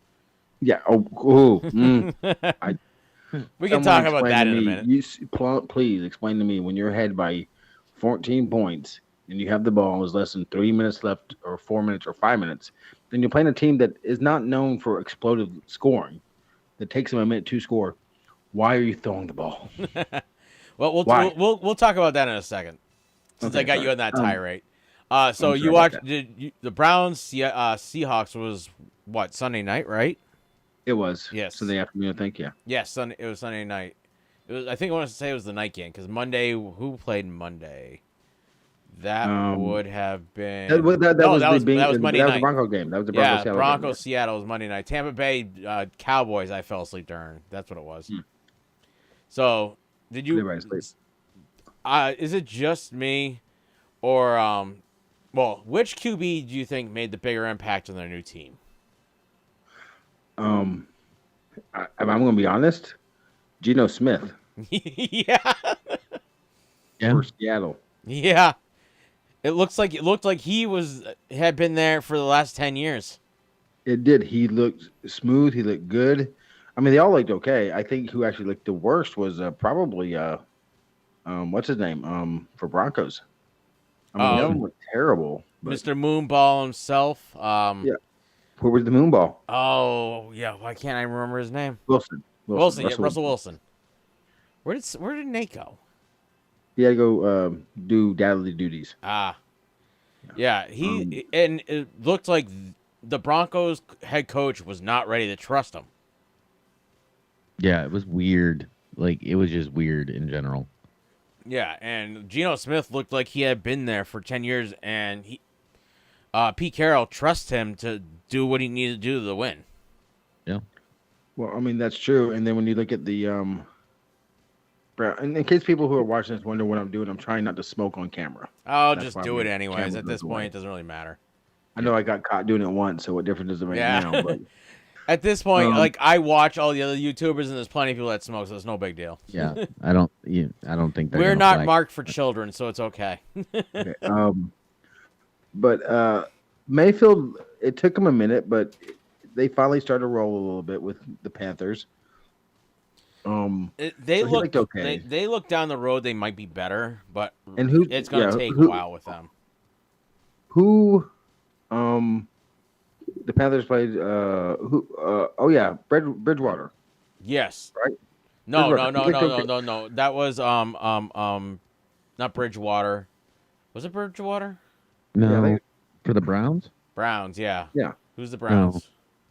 Yeah. We can Someone talk about explain that to in a me- minute. Please explain to me when you're ahead by 14 points and you have the ball, there's less than 3 minutes left, or 4 minutes, or 5 minutes. Then you're playing a team that is not known for explosive scoring. that takes them a minute to score, why are you throwing the ball? Well, Why? we'll talk about that in a second, since Okay, I got sorry. you on that tirade. So I'm sorry you about watched the Browns Seahawks was what, Sunday night, right? It was. Yes. Sunday afternoon, I think. Yeah. Yes, Sunday. It was Sunday night. It was. I think I want to say it was the night game because Monday. Who played Monday? That would have been. That was that was Monday that was night. the Bronco game. That was the Broncos. Yeah, Seattle Broncos game. Seattle was Monday night. Tampa Bay Cowboys. I fell asleep during. That's what it was. So did you? Everybody sleep. Is it just me, or well, which QB do you think made the bigger impact on their new team? I'm going to be honest. Geno Smith Yeah. for Seattle. Yeah. It looked like he had been there for the last 10 years. It did. He looked smooth. He looked good. I mean, they all looked okay. I think who actually looked the worst was probably what's his name? For Broncos. I mean, that one looked terrible. But, Mr. Moonball himself. yeah. Who was the moonball? Oh, yeah. Why can't I remember his name? Wilson. Russell Wilson. Where did Nate go? He had to go do daddy duties. Ah. Yeah, and it looked like the Broncos head coach was not ready to trust him. Yeah, it was weird. Like, it was just weird in general. Yeah, and Geno Smith looked like he had been there for 10 years, and Pete Carroll trusts him to do what he needed to do to win. Yeah. Well, I mean, that's true. And then when you look at the and in case people who are watching this wonder what I'm doing, I'm trying not to smoke on camera. I'll That's just why do I'm it anyways. camera At this goes point, away. it doesn't really matter. I know I got caught doing it once, so what difference does it make now? But At this point, like, I watch all the other YouTubers, and there's plenty of people that smoke, so it's no big deal. Yeah, I don't think they're We're gonna not flag. marked for children, so it's okay. okay, but Mayfield, it took him a minute, but they finally started to roll a little bit with the Panthers. They so he look looked okay. They look down the road. They might be better, but And who- it's going to yeah, take who- a while with them. Who, the Panthers played? Bridgewater. Yes. Right? No. Bridgewater. He looked okay. That was not Bridgewater. Was it Bridgewater? No, Yeah, for the Browns. Browns. Yeah. Yeah. Who's the Browns?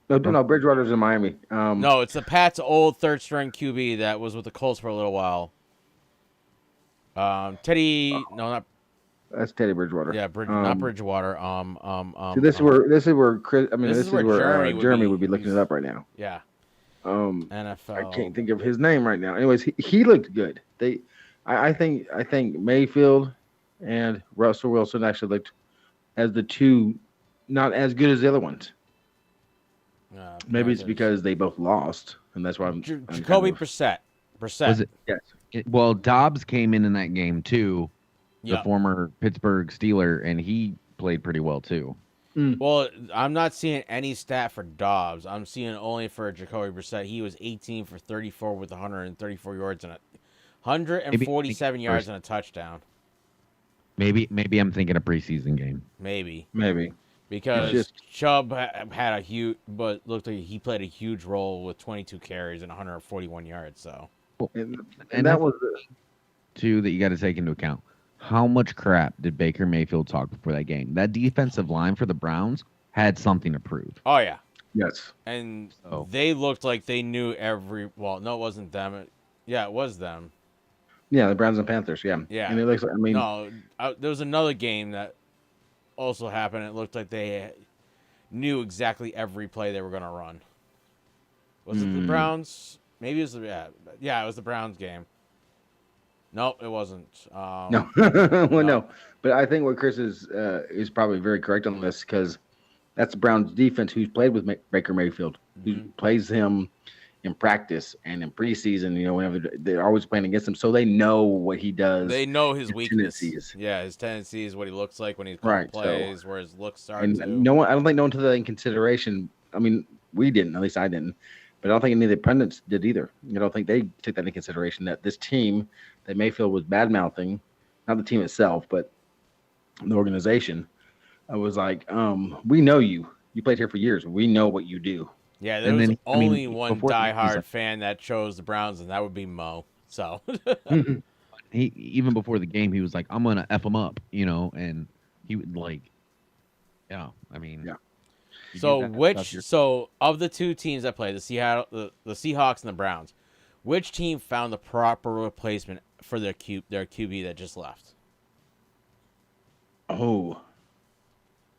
No, Bridgewater's in Miami. No, it's the Pats' old third string QB that was with the Colts for a little while. Teddy. No, not. That's Teddy Bridgewater. Yeah, not Bridgewater. So this is where Chris. I mean, This this, is is where where Jeremy would be looking it up right now. Yeah. I NFL. can't think of his name right now. Anyways, he looked good. I think Mayfield and Russell Wilson actually looked as the two, not as good as the other ones. Maybe it's because they both lost, and that's why I'm Jacoby Brissett. Was it? Yes. Well, Dobbs came in that game too, the Yeah. former Pittsburgh Steeler, and he played pretty well too. Well, I'm not seeing any stat for Dobbs. I'm seeing only for Jacoby Brissett. He was 18 for 34 with 134 yards and 147 yards and a touchdown. Maybe I'm thinking a preseason game. Maybe. Because It's Chubb had a huge, but looked like he played a huge role with 22 carries and 141 yards. So, And And that that's was too that you got to take into account. How much crap did Baker Mayfield talk before that game? That defensive line for the Browns had something to prove. oh yeah, yes. and So- they looked like they knew every. Well, no, it wasn't them. Yeah, it was them. Yeah, the Browns and Panthers. Yeah. Yeah. And it looks like No, there was another game that also happened. It looked like they knew exactly every play they were going to run. Was it the Browns? Maybe it was the it was the Browns game. Nope, it wasn't. No. No. But I think what Chris is probably very correct on this because that's the Browns defense who's played with Baker Mayfield, who plays him in practice and in preseason. You know, whenever they're always playing against him, so they know what he does. They know his weakness. tendencies. Yeah, his tendencies, what he looks like when he's playing Right, so- plays, where his looks start And to. no one, I don't think no one took that in consideration. I mean, we didn't, at least I didn't, but I don't think any of the pundits did either. I don't think they took that into consideration that this team that Mayfield was bad mouthing, not the team itself, but the organization. I was like, we know you. You played here for years. We know what you do. Yeah, there And was then, only one before the diehard season- fan that chose the Browns, and that would be Mo. So he even before the game, he was like, "I'm gonna f him up," and he would like, Yeah. you So do that stuff, so of the two teams that play, the Seahawks and the Browns, which team found the proper replacement for their QB that just left? Oh,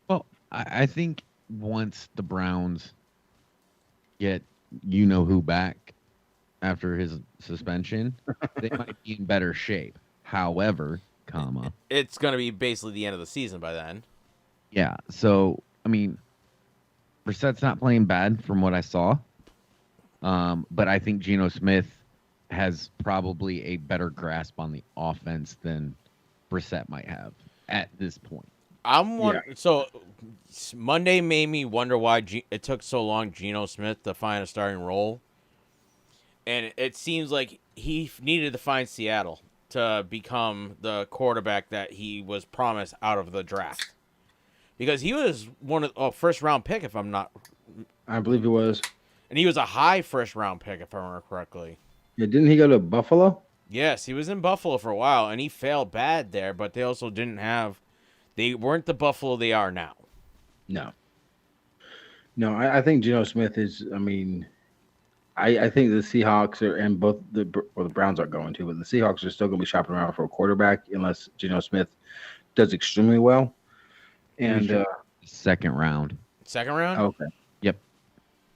Well, I think once the Browns get who back after his suspension, they might be in better shape. However, It's going to be basically the end of the season by then. yeah. So Brissett's not playing bad from what I saw, but I think Geno Smith has probably a better grasp on the offense than Brissett might have at this point. So Monday made me wonder why it took so long Geno Smith to find a starting role. And it seems like he needed to find Seattle to become the quarterback that he was promised out of the draft. Because he was one of first round pick, if I'm not. I believe he was. And he was a high first round pick, if I remember correctly. Yeah, didn't he go to Buffalo? Yes, he was in Buffalo for a while, and he failed bad there, but they also they weren't the Buffalo they are now. No. No, I think Geno Smith is, I think the Seahawks and both the Browns aren't going to, but the Seahawks are still going to be shopping around for a quarterback unless Geno Smith does extremely well. And Second round. Second round? Okay. Yep.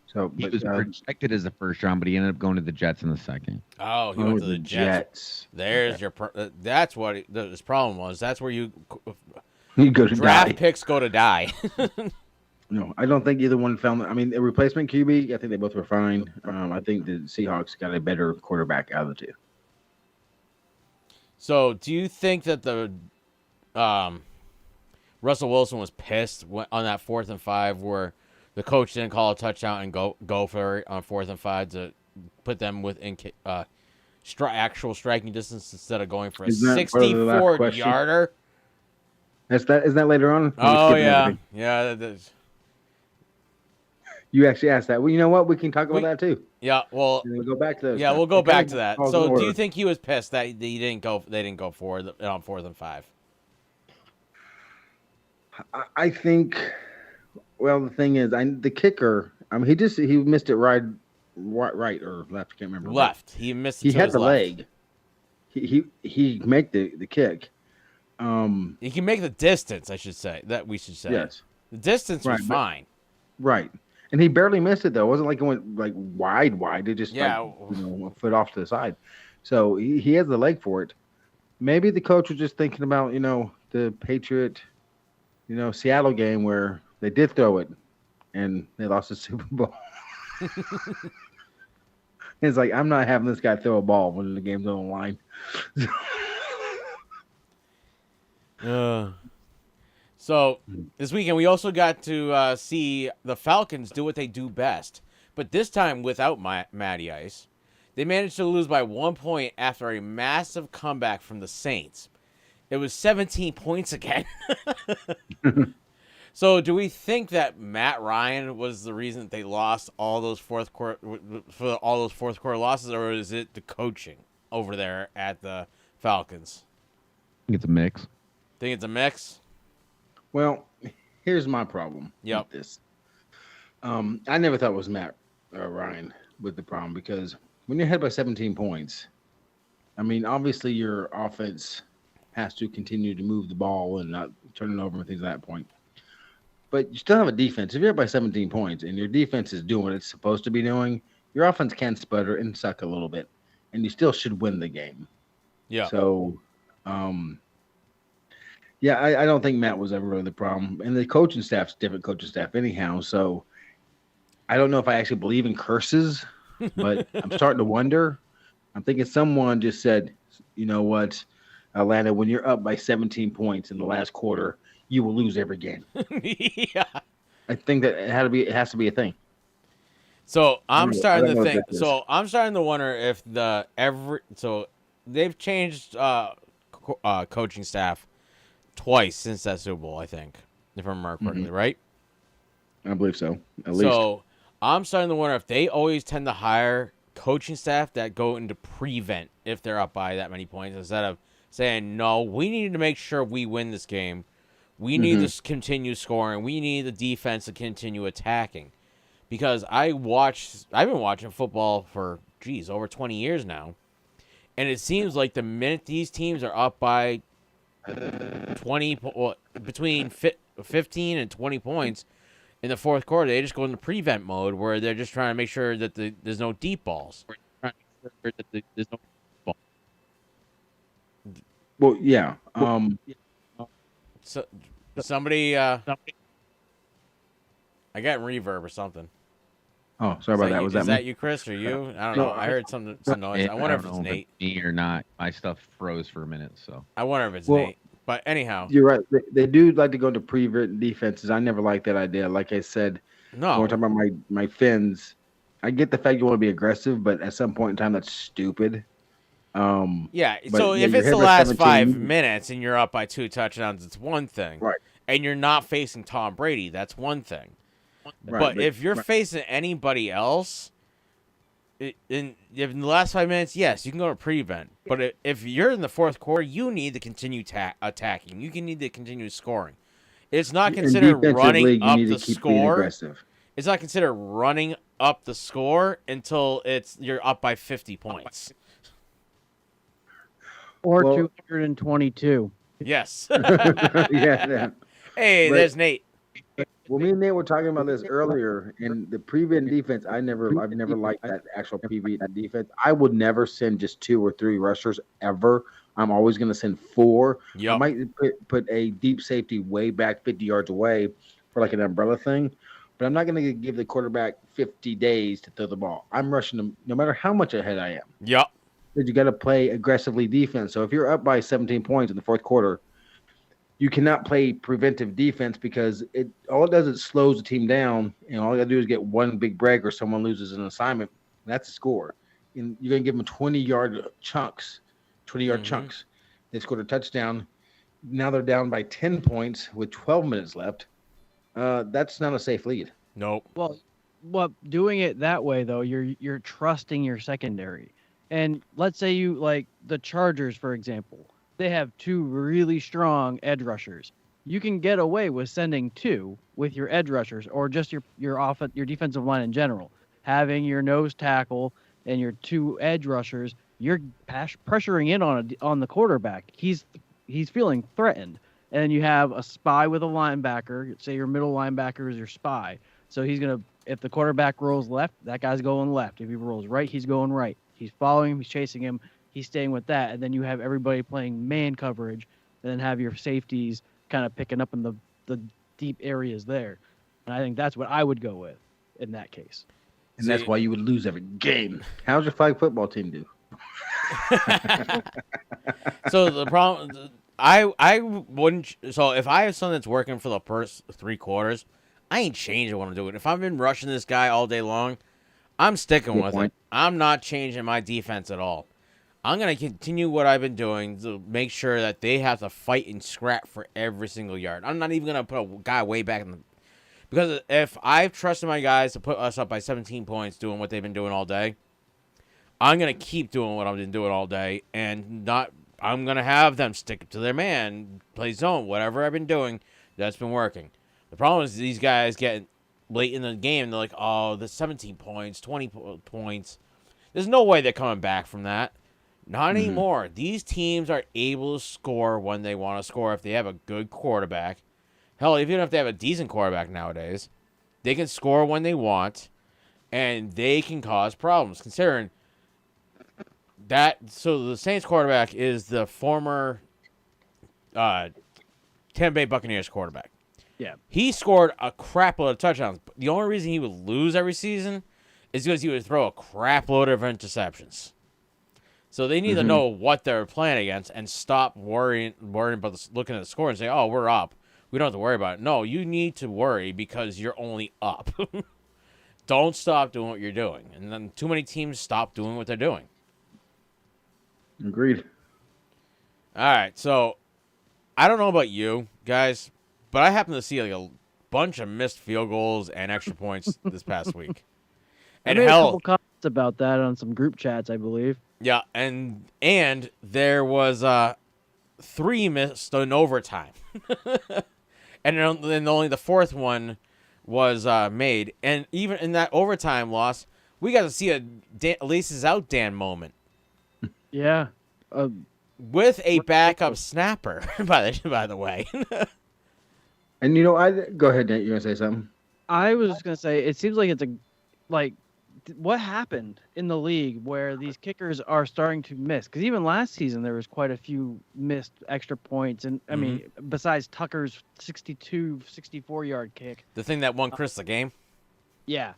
So He was projected as a first round, but he ended up going to the Jets in the second. Oh, he went to the Jets. There's your. That's what his problem was. That's where you go to draft die. picks go to die. No, I don't think either one found. A replacement QB. I think they both were fine. I think the Seahawks got a better quarterback out of the two. So, do you think that the Russell Wilson was pissed on that 4th and 5 where the coach didn't call a touchdown and go for it on 4th and 5 to put them within actual striking distance instead of going for a 64-yarder? Isn't that later on? Oh yeah, yeah. You actually asked that. Well, you know what? We can talk about that too. Yeah. Well, we'll go back to those. Yeah, we'll go back to that. So, do you think he was pissed that he didn't go? They didn't go for it on 4th and 5. I think. Well, the thing is, the kicker. He missed it right or left. I can't remember. Left. He missed. He had the left. leg. He make the kick. He can make the distance. I should say that we should say. Yes. The distance was fine. Right. And he barely missed it though. It wasn't like it went like wide. It just a foot off to the side. So he has the leg for it. Maybe the coach was just thinking about the Patriot, Seattle game where they did throw it, and they lost the Super Bowl. It's like I'm not having this guy throw a ball when the game's on the line. So this weekend we also got to see the Falcons do what they do best, but this time without Matty Ice. They managed to lose by 1 point after a massive comeback from the Saints. It was 17 points again. So do we think that Matt Ryan was the reason that they lost all those fourth quarter losses, or is it the coaching over there at the Falcons? I think it's a mix. Think it's a mix? Well, here's my problem with this. I never thought it was Matt Ryan with the problem, because when you're ahead by 17 points, obviously your offense has to continue to move the ball and not turn it over and things at that point. But you still have a defense. If you're up by 17 points and your defense is doing what it's supposed to be doing, your offense can sputter and suck a little bit, and you still should win the game. Yeah. So, I don't think Matt was ever really the problem. And the coaching staff's different coaching staff anyhow. So I don't know if I actually believe in curses, but I'm starting to wonder. I'm thinking someone just said, you know what, Atlanta, when you're up by 17 points in the last quarter, you will lose every game. Yeah. I think that it has to be a thing. So I'm starting to think. So I'm starting to wonder if they've changed coaching staff twice since that Super Bowl, I think, if I remember correctly, right? I believe so. At least. So I'm starting to wonder if they always tend to hire coaching staff that go into prevent if they're up by that many points instead of saying, no, we need to make sure we win this game. We need to continue scoring. We need the defense to continue attacking. Because I've been watching football for, over 20 years now. And it seems like the minute these teams are up by 20, between 15 and 20 points in the fourth quarter, they just go into prevent mode where they're just trying to make sure that there's no deep balls. Well, yeah. So somebody, I got reverb or something. Oh, sorry about that. Was is that that you, Chris, or you? I don't know. I heard some noise. I wonder if it's Nate. Me or not. My stuff froze for a minute, so. I wonder if it's Nate. But anyhow. You're right. They do like to go to prevent defenses. I never liked that idea. Like I said, no. when we're talking about my Fins, I get the fact you want to be aggressive, but at some point in time, that's stupid. Yeah, so if it's the last 5 minutes and you're up by 2 touchdowns, it's one thing. Right. And you're not facing Tom Brady, that's one thing. Right, but if you're facing anybody else, in the last 5 minutes, yes, you can go to prevent. But if you're in the fourth quarter, you need to continue attacking. You need to continue scoring. It's not considered running up the score. It's not considered running up the score until you're up by 50 points. Or 222. Yes. Yeah. Hey, there's Nate. Well, me and Nate were talking about this earlier. In the prevent defense, I've never liked that actual prevent defense. I would never send just 2 or 3 rushers ever. I'm always going to send 4. Yep. I might put a deep safety way back 50 yards away for like an umbrella thing, but I'm not going to give the quarterback 50 days to throw the ball. I'm rushing them no matter how much ahead I am. Yep. Because you got to play aggressively defense. So if you're up by 17 points in the fourth quarter, you cannot play preventive defense because all it does is slows the team down, and all you got to do is get one big break or someone loses an assignment. That's a score. And you're going to give them 20-yard chunks, 20-yard chunks. They scored a touchdown. Now they're down by 10 points with 12 minutes left. That's not a safe lead. Nope. Well, doing it that way, though, you're trusting your secondary. And let's say you, like the Chargers, for example, they have 2 really strong edge rushers. You can get away with sending 2 with your edge rushers or just your defensive line in general. Having your nose tackle and your 2 edge rushers, you're pressuring in on the quarterback. He's feeling threatened. And then you have a spy with a linebacker. Say your middle linebacker is your spy. So if the quarterback rolls left, that guy's going left. If he rolls right, he's going right. He's following him, he's chasing him. He's staying with that, and then you have everybody playing man coverage, and then have your safeties kind of picking up in the deep areas there. And I think that's what I would go with in that case. And that's why you would lose every game. How's your flag football team do? So the problem, I wouldn't. So if I have something that's working for the first 3 quarters, I ain't changing what I'm doing. If I've been rushing this guy all day long, I'm sticking with it. I'm not changing my defense at all. I'm going to continue what I've been doing to make sure that they have to fight and scrap for every single yard. I'm not even going to put a guy way back in the... Because if I've trusted my guys to put us up by 17 points doing what they've been doing all day, I'm going to keep doing what I've been doing all day, and I'm going to have them stick to their man, play zone, whatever I've been doing, that's been working. The problem is these guys get late in the game, they're like, oh, the 17 points, 20 points. There's no way they're coming back from that. Not anymore. These teams are able to score when they want to score if they have a good quarterback. Hell, even if they have a decent quarterback nowadays, they can score when they want, and they can cause problems. Considering that, so the Saints quarterback is the former Tampa Bay Buccaneers quarterback. Yeah. He scored a crap load of touchdowns. The only reason he would lose every season is because he would throw a crap load of interceptions. So they need to know what they're playing against and stop worrying about looking at the score and say, oh, we're up. We don't have to worry about it. No, you need to worry because you're only up. Don't stop doing what you're doing. And then too many teams stop doing what they're doing. Agreed. All right, so I don't know about you guys, but I happen to see like bunch of missed field goals and extra points this past week. I And made a hell, couple comments about that on some group chats, I believe. yeah, and there was 3 missed in overtime, and then only the 4th one was made. And even in that overtime loss, we got to see a Laces Out Dan moment. Yeah. With a backup snapper, by the way. And go ahead, Nate. You want to say something? I was just gonna say, it seems like what happened in the league where these kickers are starting to miss? Because even last season there was quite a few missed extra points, and I mean, besides Tucker's 64-yard kick, The thing that won Chris the game. yeah.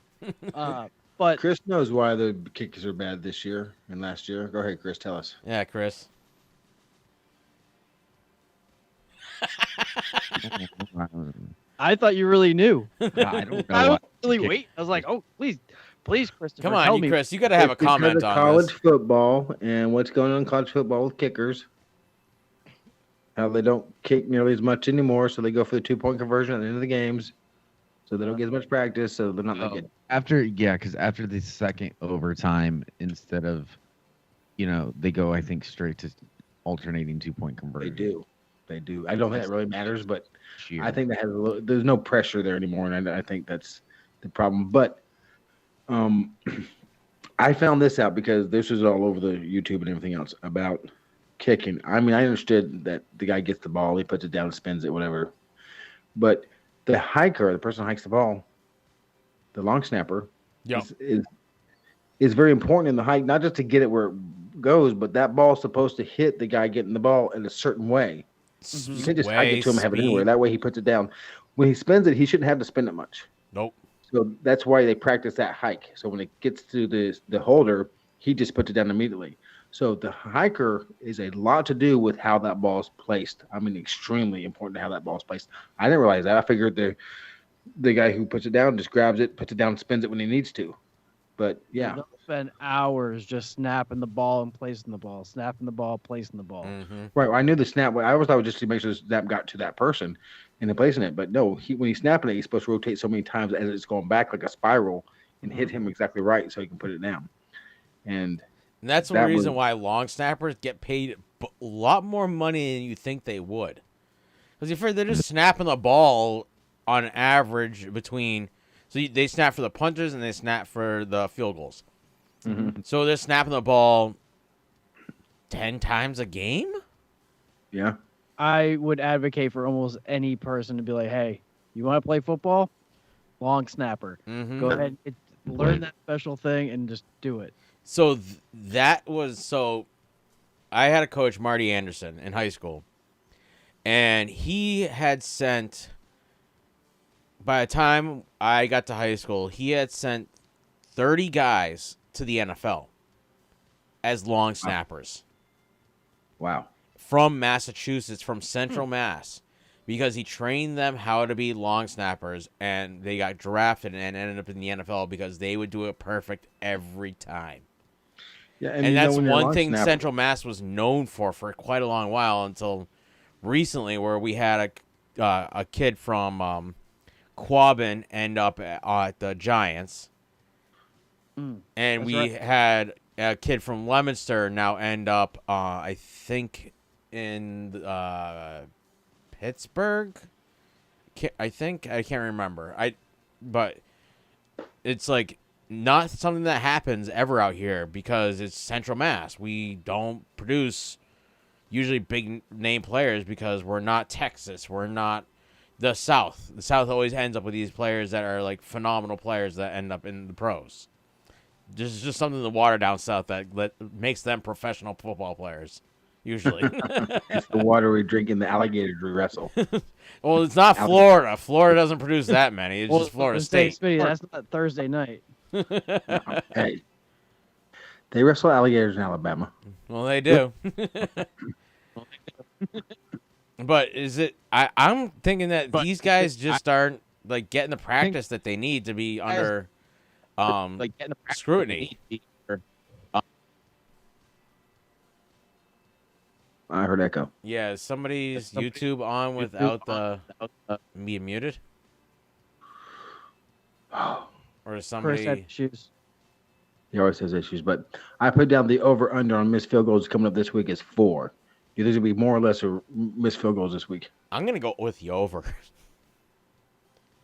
But Chris knows why the kickers are bad this year and last year. Go ahead, Chris. Tell us. Yeah, Chris. I thought you really knew. I don't know. I was what- really waiting. I was like, oh, please, Christopher, Come tell on, me. Chris. You got to have a It's because comment of on college this. football and what's going on in college football with kickers. How they don't kick nearly as much anymore, so they go for the 2-point conversion at the end of the games. So they don't get as much practice, so they're not that good. Because after the second overtime, instead of, they go, I think, straight to alternating 2-point conversion. They do. I don't think that really matters, but Sheer. I think that has there's no pressure there anymore, and I think that's the problem. But I found this out because this was all over the YouTube and everything else about kicking. I mean, I understood that the guy gets the ball, he puts it down, spins it, whatever. But the hiker, the person who hikes the ball, the long snapper, is very important in the hike, not just to get it where it goes, but that ball is supposed to hit the guy getting the ball in a certain way. You can't just hike it to him and have it anywhere. That way he puts it down. When he spins it, he shouldn't have to spin it much. Nope. So that's why they practice that hike. So when it gets to the holder, he just puts it down immediately. So the hiker is a lot to do with how that ball is placed. I mean, extremely important to how that ball is placed. I didn't realize that. I figured the guy who puts it down just grabs it, puts it down, spins it when he needs to. But yeah, They'll spend hours just snapping the ball and placing the ball, snapping the ball, placing the ball. right. Well, I knew the snap. I always thought just to make sure the snap got to that person and then placing it. But no, when he's snapping it, he's supposed to rotate so many times as it's going back like a spiral and hit him exactly right so he can put it down. And that's the reason why long snappers get paid a lot more money than you think they would. Because if they're just snapping the ball on average between... So they snap for the punters and they snap for the field goals. Mm-hmm. So they're snapping the ball 10 times a game? Yeah. I would advocate for almost any person to be like, hey, you want to play football? Long snapper. Go ahead, learn that special thing and just do it. So I had a coach, Marty Anderson, in high school. And he had sent... By the time I got to high school, he had sent 30 guys to the NFL as long snappers. Wow. From Massachusetts, from Central Mass, because he trained them how to be long snappers, and they got drafted and ended up in the NFL because they would do it perfect every time. Yeah, and that's one thing Central Mass was known for quite a long while until recently, where we had a kid from Quabbin end up at the Giants, and we had a kid from Leominster now end up, I think, in Pittsburgh. I can't remember. But it's like not something that happens ever out here because it's Central Mass. We don't produce usually big name players because we're not Texas. We're not the South. The South always ends up with these players that are like phenomenal players that end up in the pros. There's just something in the water down south that makes them professional football players, usually. It's the water we drink and the alligators we wrestle. Well, it's not Florida. Florida doesn't produce that many. It's just Florida State. That's not Thursday night. Hey, they wrestle alligators in Alabama. Well, they do. But is it? I'm thinking that these guys just aren't like getting the practice that they need to be under like getting the scrutiny. I heard echo. Yeah, somebody's YouTube on without the being muted. or is Chris somebody? had issues. He always has issues, but I put down the over/under on missed field goals coming up this week is 4. Do you think there's gonna be more or less or missed field goals this week? I'm gonna go with the over.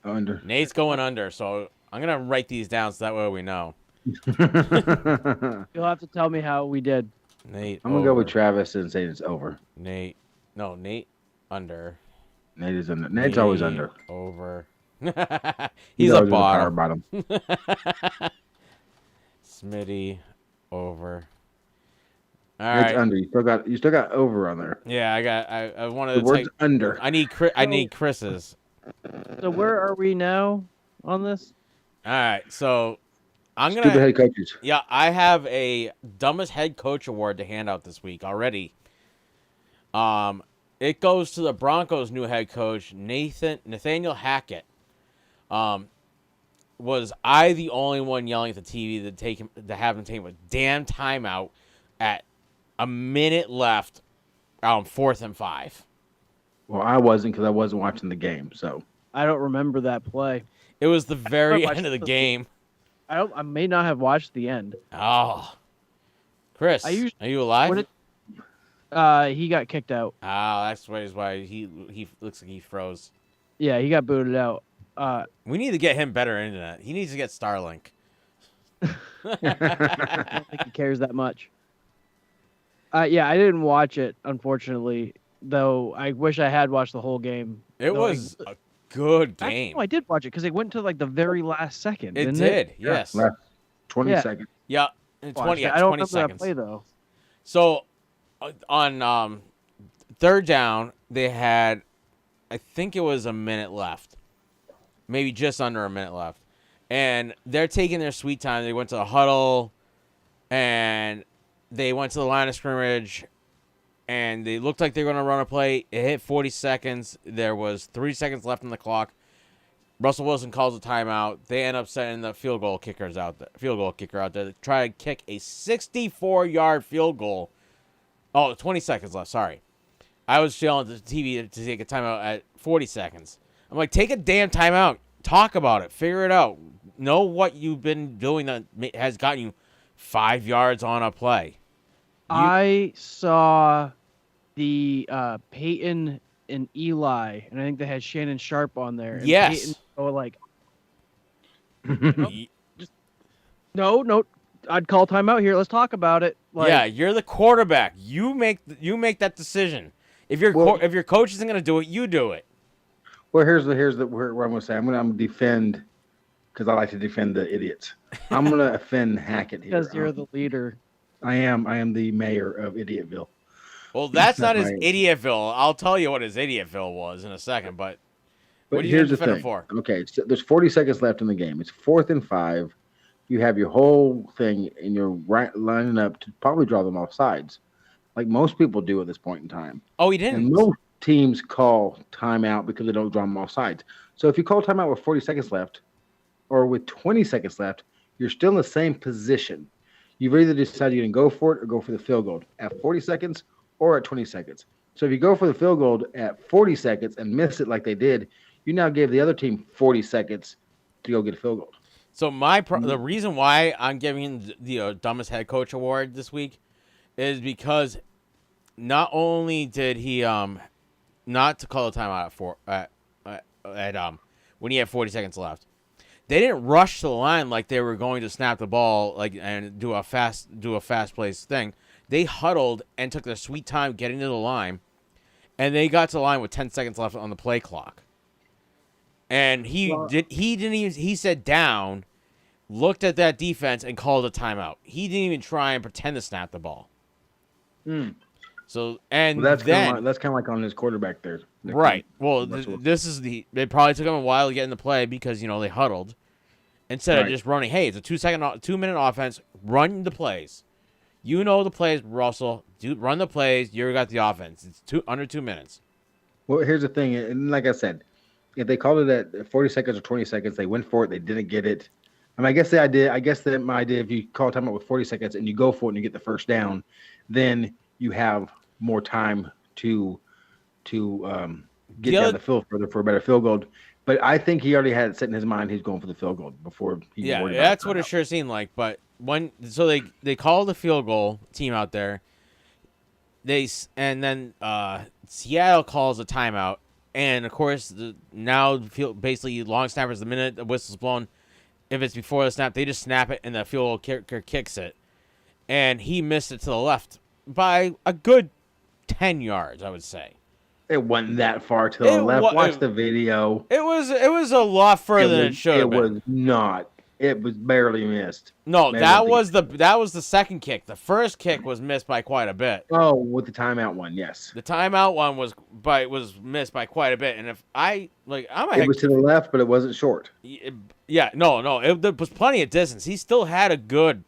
Under. Nate's going under, so I'm gonna write these down so that way we know. You'll have to tell me how we did. Nate. I'm gonna go with over. Travis and say it's over. Nate. No, Nate under. Nate is under. Nate's always Nate under. Over. He's a always in the power bottom. bottom. Smitty over. All Nate's right. under. You still got over on there. Yeah, I wanted The to word's take. under. I need Chris's. So where are we now on this? All right, so I'm Stupid gonna. head coaches. Yeah, I have a dumbest head coach award to hand out this week already. It goes to the Broncos' new head coach, Nathaniel Hackett. Was I the only one yelling at the TV to have him take a damn timeout at a minute left, 4th and 5? Well, I wasn't because I wasn't watching the game. So I don't remember that play. It was the very watched end of the the- game. I may not have watched the end. Oh, Chris, are you alive? when he got kicked out. Oh, that's why he looks like he froze. Yeah, he got booted out. We need to get him better internet. He needs to get Starlink. I don't think he cares that much. Yeah, I didn't watch it, unfortunately. Though I wish I had watched the whole game. It was a good game. No, I did watch it because it went to like the very last second. It didn't did, it? yes. last 20 Yeah. seconds. Yeah, in 20, yeah, I don't 20 remember seconds. that play though. So, on third down, they had, I think it was a minute left, maybe just under a minute left, and they're taking their sweet time. They went to the huddle, and they went to the line of scrimmage, and they looked like they were going to run a play. It hit 40 seconds. There was 3 seconds left on the clock. Russell Wilson calls a timeout. They end up setting the field goal kicker out there to try to kick a 64-yard field goal. Oh, 20 seconds left. Sorry. I was yelling at the TV to take a timeout at 40 seconds. I'm like, take a damn timeout. Talk about it. Figure it out. Know what you've been doing that has gotten you 5 yards on a play. I saw the Peyton and Eli, and I think they had Shannon Sharp on there. And Yes. Peyton go like, no, I'd call timeout here. Let's talk about it. Like, Yeah, you're the quarterback. You make that decision. If your if your coach isn't going to do it, you do it. Well, where I'm going to say I'm going to defend because I like to defend the idiots. I'm going to offend Hackett here. because you're the leader. I am the mayor of Idiotville. Well, that's not his Right. Idiotville. I'll tell you what his Idiotville was in a second, but But what are you here's going to the defend thing. it for? Okay, so there's 40 seconds left in the game. It's 4th and 5. You have your whole thing, and you're lining up to probably draw them off sides, like most people do at this point in time. Oh, he And didn't. most teams call timeout because they don't draw them off sides. So if you call timeout with 40 seconds left, or with 20 seconds left, you're still in the same position. You've either decided you're going to go for it or go for the field goal at 40 seconds or at 20 seconds. So if you go for the field goal at 40 seconds and miss it like they did, you now gave the other team 40 seconds to go get a field goal. So the reason why I'm giving him the dumbest head coach award this week is because not only did he not to call a timeout at when he had 40 seconds left, they didn't rush to the line like they were going to snap the ball and do a fast place thing. They huddled and took their sweet time getting to the line, and they got to the line with 10 seconds left on the play clock. And he sat down, looked at that defense, and called a timeout. He didn't even try and pretend to snap the ball. So and Well, that's then kind of like on his quarterback there. right. Well, it probably took him a while to get in the play because they huddled instead of Right. just running. Hey, it's a 2-minute offense. Run the plays. You know the plays, Russell. Run the plays. You got the offense. It's under 2 minutes. Well, here's the thing, and like I said, if they called it at 40 seconds or 20 seconds, they went for it. They didn't get it. I mean, I guess my idea, if you call timeout with 40 seconds and you go for it and you get the first down, then you have more time to get down the field further for a better field goal. But I think he already had it set in his mind he's going for the field goal before he Yeah, worried about that's the what it timeout. sure seemed like. But they called the field goal team out there. And then Seattle calls a timeout, and of course basically long snappers. The minute the whistle's blown, if it's before the snap, they just snap it, and the field goal kicker kicks it, and he missed it to the left by a good 10 yards, I would say. It wasn't that far to the left. Watch the video. It was a lot further than it should have been. It was not. It was barely missed. No, Maybe that was the second kick. The first kick was missed by quite a bit. Oh, with the timeout one, yes. The timeout one was missed by quite a bit. And if I'm a It was to the left, but it wasn't short. Yeah, no, there was plenty of distance. He still had a good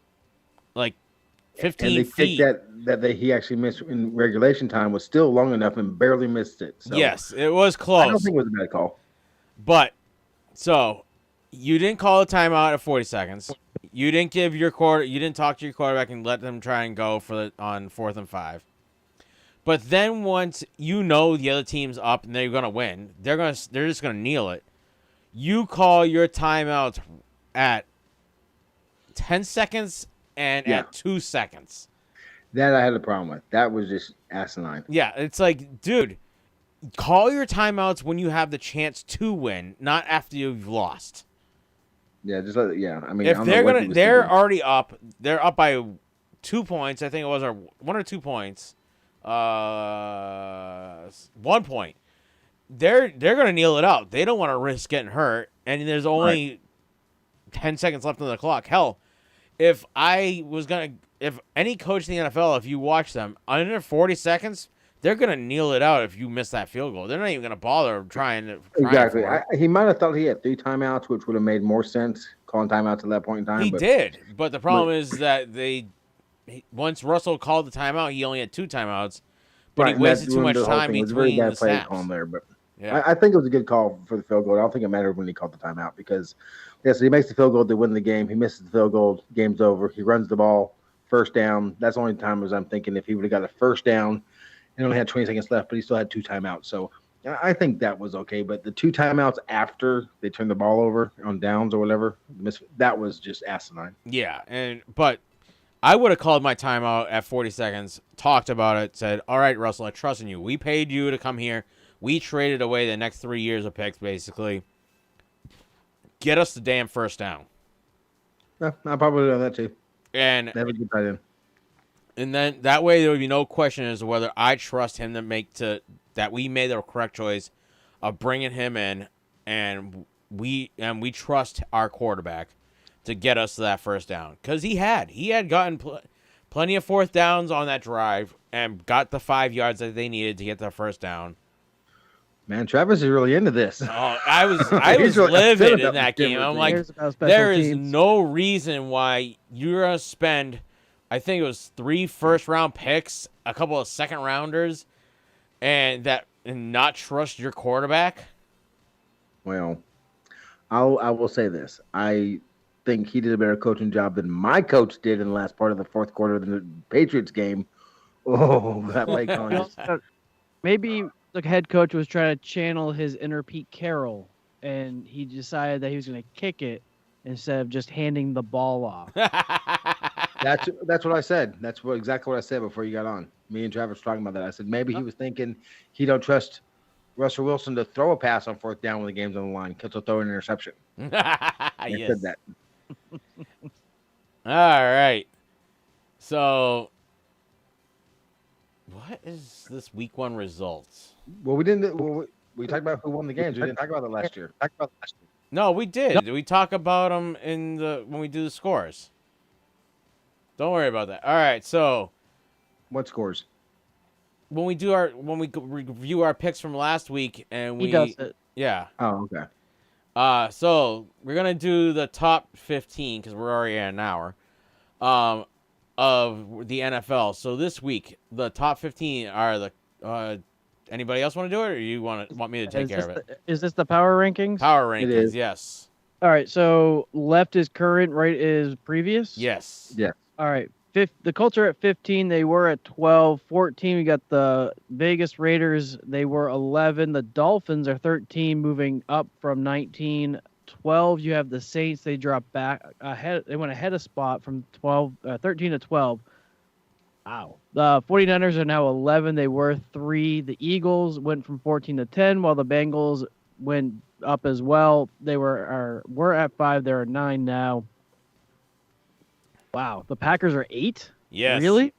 15 and the feet. kick that he actually missed in regulation time was still long enough and barely missed it. So Yes, it was close. I don't think it was a bad call. But so you didn't call a timeout at 40 seconds. You didn't you didn't talk to your quarterback and let them try and go on 4th and 5. But then once you know the other team's up and they're gonna win, they're just gonna kneel it. You call your timeout at 10 seconds and at 2 seconds. That I had a problem with. That was just asinine. Yeah, it's like, dude, call your timeouts when you have the chance to win, not after you've lost. Yeah, just let it, yeah. I mean, If I don't know what he was they're thinking. already up. They're up by 2 points. I think it was 1 or 2 points. 1 point. They're gonna kneel it out. They don't want to risk getting hurt, and there's only 10 seconds left on the clock. Hell, if any coach in the NFL, if you watch them under 40 seconds, they're gonna kneel it out if you miss that field goal. They're not even gonna bother trying Exactly. for it. He might have thought he had 3 timeouts, which would have made more sense calling timeouts at that point in time. He did, but the problem is that once Russell called the timeout, he only had 2 timeouts, but he wasted too much time It was a very between bad the play snaps. call there, but Yeah. I think it was a good call for the field goal. I don't think it mattered when he called the timeout because, so he makes the field goal to win the game. He misses the field goal, game's over. He runs the ball, first down. That's the only time as I'm thinking if he would have got a first down and only had 20 seconds left, but he still had 2 timeouts. So I think that was okay. But the 2 timeouts after they turned the ball over on downs or whatever, that was just asinine. Yeah, but I would have called my timeout at 40 seconds, talked about it, said, all right, Russell, I trust in you. We paid you to come here. We traded away the next 3 years of picks, basically. Get us the damn first down. Yeah, I probably would have done that too. And That would be tight end. And then that way there would be no question as to whether I trust him that we made the correct choice of bringing him in, and we trust our quarterback to get us to that first down, because he had gotten plenty of 4th downs on that drive and got the 5 yards that they needed to get the first down. Man, Travis is really into this. Oh, I was He's really upset livid in about that this game. I'm different like, Cares about special there is teams. no reason why you're gonna spend, I think it was 3 first-round picks, a couple of second-rounders, and not trust your quarterback. Well, I will say this. I think he did a better coaching job than my coach did in the last part of the 4th quarter of the Patriots game. Oh, that play calling just Maybe the head coach was trying to channel his inner Pete Carroll, and he decided that he was going to kick it instead of just handing the ball off. That's what I said. That's exactly what I said before you got on. Me and Travis were talking about that. I said maybe he was thinking he don't trust Russell Wilson to throw a pass on 4th down when the game's on the line because he'll throw an interception. I Yes. said that. All right. So, what is this week 1 results? Well, we didn't. Well, we talked about who won the games. We didn't talk about that last year. No, we did. We talk about them when we do the scores. Don't worry about that. All right. So, what scores? When we review our picks from last week, and He does it. Yeah. Oh, okay. So we're gonna do the top 15 because we're already at an hour, of the NFL. So this week, the top 15 are the. Anybody else want to do it, or you want me to take care of it? Is this the power rankings? Power It rankings, is. yes. All right. So left is current, right is previous. Yes. Yeah. All right. The Colts are at 15. They were at 12. 14, we got the Vegas Raiders. They were 11. The Dolphins are 13, moving up from 19. 12, you have the Saints. They dropped back ahead. They went ahead a spot from 13 to 12. Wow. The 49ers are now 11. They were 3. The Eagles went from 14 to 10, while the Bengals went up as well. They were at 5. They're at 9 now. Wow. The Packers are 8? Yes. Really?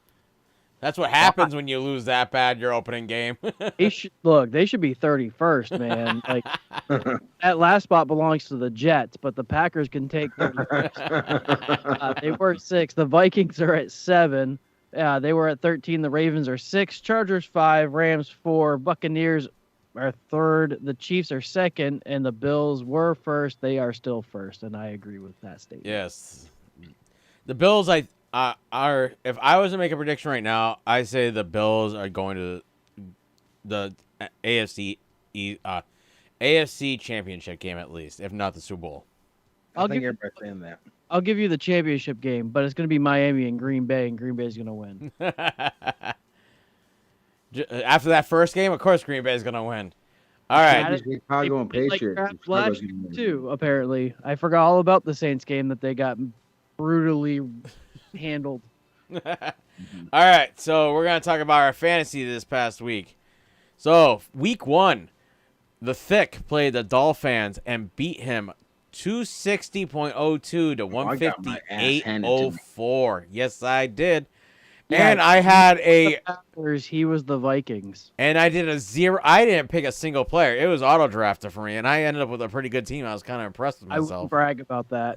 That's what happens when you lose that bad your opening game. They should be 31st, man. Like that last spot belongs to the Jets, but the Packers can take 31st. They were 6. The Vikings are at 7. They were at 13. The Ravens are 6. Chargers 5. Rams 4. Buccaneers are 3rd. The Chiefs are 2nd, and the Bills were 1st. They are still 1st, and I agree with that statement. Yes. The Bills, are if I was to make a prediction right now, I say the Bills are going to the AFC Championship game at least, if not the Super Bowl. I think everybody's saying that. I'll give you the championship game, but it's going to be Miami and Green Bay, and Green Bay's going to win. After that first game, of course Green Bay's going to win. All right. Chicago and Patriots. Last year too, apparently. I forgot all about the Saints game that they got brutally handled. All right, so we're going to talk about our fantasy this past week. So, week 1, the Thick played the Dolphins and beat him 260.02 to 158.04. Yes, I did. Yeah, and I had a Packers, he was the Vikings. And I did a 0. I didn't pick a single player. It was auto drafted for me, and I ended up with a pretty good team. I was kind of impressed with myself. I wouldn't brag about that.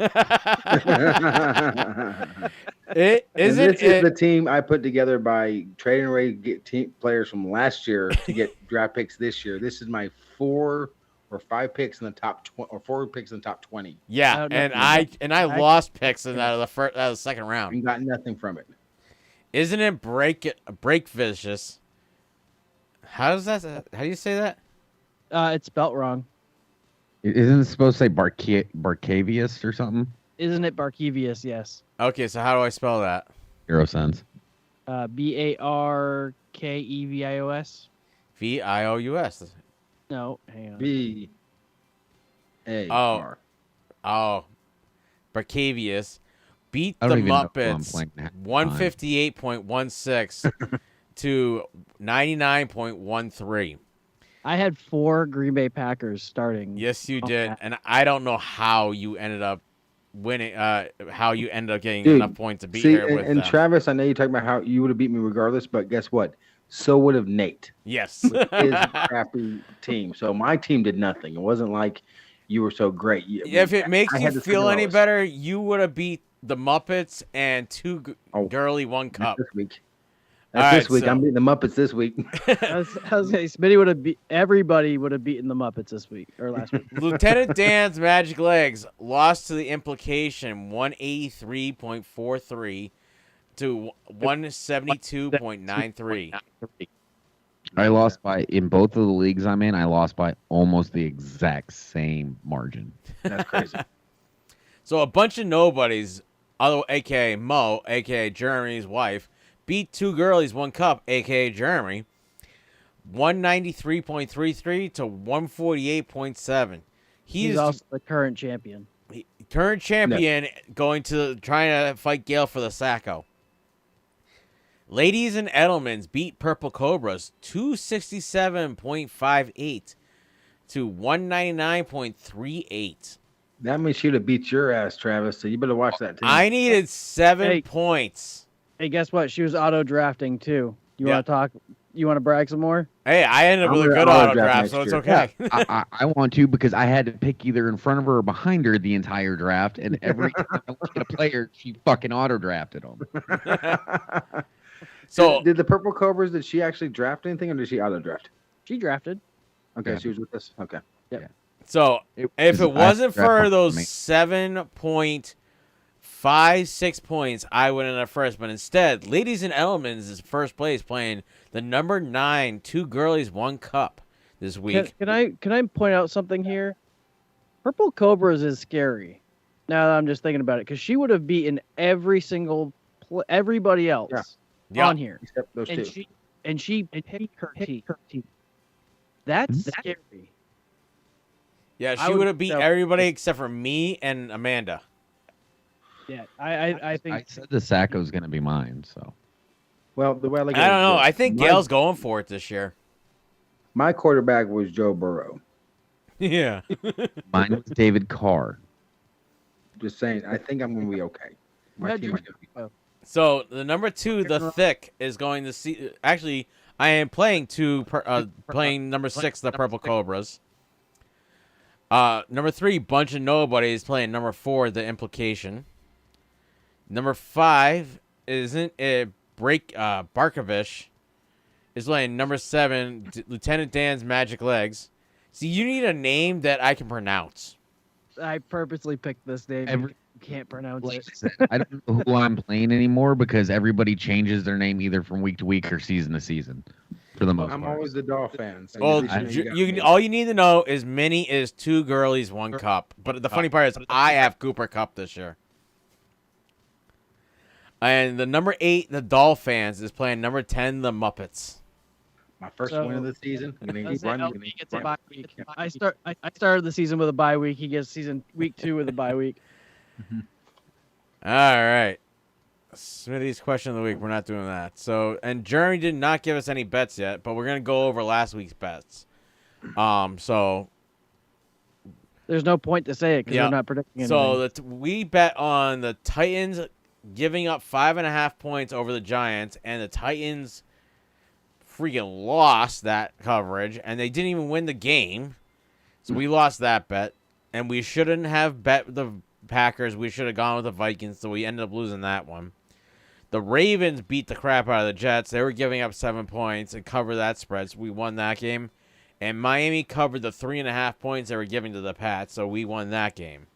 This is the team I put together by trading away team players from last year to get draft picks this year. This is my 4 or 5 picks in the top 20, or 4 picks in the top 20. Yeah, I lost picks in out of the second round. And got nothing from it. Isn't it break vicious? How do you say that? It's spelt wrong. Isn't it supposed to say Barcavius or something? Isn't it Barkevius? Yes. Okay, so how do I spell that? 0 cents. Barkevios. Vious. No, hang on. B-A-R. Oh. Barcavius beat I the don't even know who I'm Muppets playing half the 158.16 to 99.13. I had 4 Green Bay Packers starting. Yes, you did, and I don't know how you ended up winning. How you ended up getting enough points to beat her with them. Travis, I know you're talking about how you would have beat me regardless, but guess what? So would have Nate. Yes, with his crappy team. So my team did nothing. It wasn't like you were so great. If it makes you feel any better, you would have beat the Muppets and 2 girly 1 cup. This week. This week. I'm beating the Muppets this week. I was saying, Smitty would have everybody would have beaten the Muppets this week or last week. Lieutenant Dan's Magic Legs lost to the Implication 183.43 to 172.93. I lost in both of the leagues I'm in, I lost by almost the exact same margin. That's crazy. So a bunch of nobodies, a.k.a. Mo, a.k.a. Jeremy's wife, beat 2 girlies 1 cup, a.k.a. Jeremy, 193.33 to 148.7. He's also the current champion. Going to trying to fight Gale for the Sacco. Ladies and Edelmans beat Purple Cobras 267.58 to 199.38. That means she'd have beat your ass, Travis. So you better watch that team. I needed 7 points. Hey, guess what? She was auto drafting too. You want to talk? You want to brag some more? Hey, I ended up with a good auto draft, so it's okay. Yeah, I want to because I had to pick either in front of her or behind her the entire draft, and every time I looked at a player, she fucking auto drafted them. So did the Purple Cobras? Did she actually draft anything, or did she auto draft? She drafted. Okay, she was with us. Okay. Yep. So if it wasn't for those 7.56 points, I would have first. But instead, Ladies and Elements is first place, playing the number 9 2 girlies 1 cup this week. Can I point out something here? Purple Cobras is scary. Now that I'm just thinking about it, because she would have beaten every single everybody else Yeah. on here, Except those and two. she picked her team. That's scary. Yeah, I she would- would have beat no. everybody except for me and Amanda. Yeah, I think I said the Sacco was going to be mine, so. Well, the way I look at I it don't is know. this. I think Gail's going for it this year. My quarterback was Joe Burrow. Yeah. Mine was David Carr. Just saying, I think I'm going to be okay. My Yeah, team Drew- is gonna be- So the number 2, the Thick, is going to see. Actually, I am playing playing number 6, the Purple Cobras. Number 3, Bunch of Nobodies, playing number 4, the Implication. Number 5 isn't it Barkovich is playing number 7, Lieutenant Dan's Magic Legs. See, you need a name that I can pronounce. I purposely picked this name. Every- You can't pronounce Like it. I said, I don't know who I'm playing anymore because everybody changes their name either from week to week or season to season, for the most I'm part. always the Dolph fan. So Well, at least you got me. all you need to know is Minnie is 2 girlies, 1 cup. But the funny part is I have Cooper Cup this year. And the number 8, the Dolphins, is playing number 10, the Muppets. My first So- win of the season. I'm gonna Let's say run. LP gets a bye week. I started the season with a bye week. He gets week 2 with a bye week. All right. Smitty's question of the week. We're not doing that. So, and Jeremy did not give us any bets yet, but we're going to go over last week's bets. So There's no point to say it because Yeah. we're not predicting anything. So we bet on the Titans giving up 5.5 points over the Giants, and the Titans freaking lost that coverage, and they didn't even win the game. So we lost that bet, and we shouldn't have bet the Packers. We should have gone with the Vikings, so we ended up losing that one. The Ravens beat the crap out of the Jets. They were giving up 7 points and covered that spread, so we won that game. And Miami covered the 3.5 points they were giving to the Pats, so we won that game.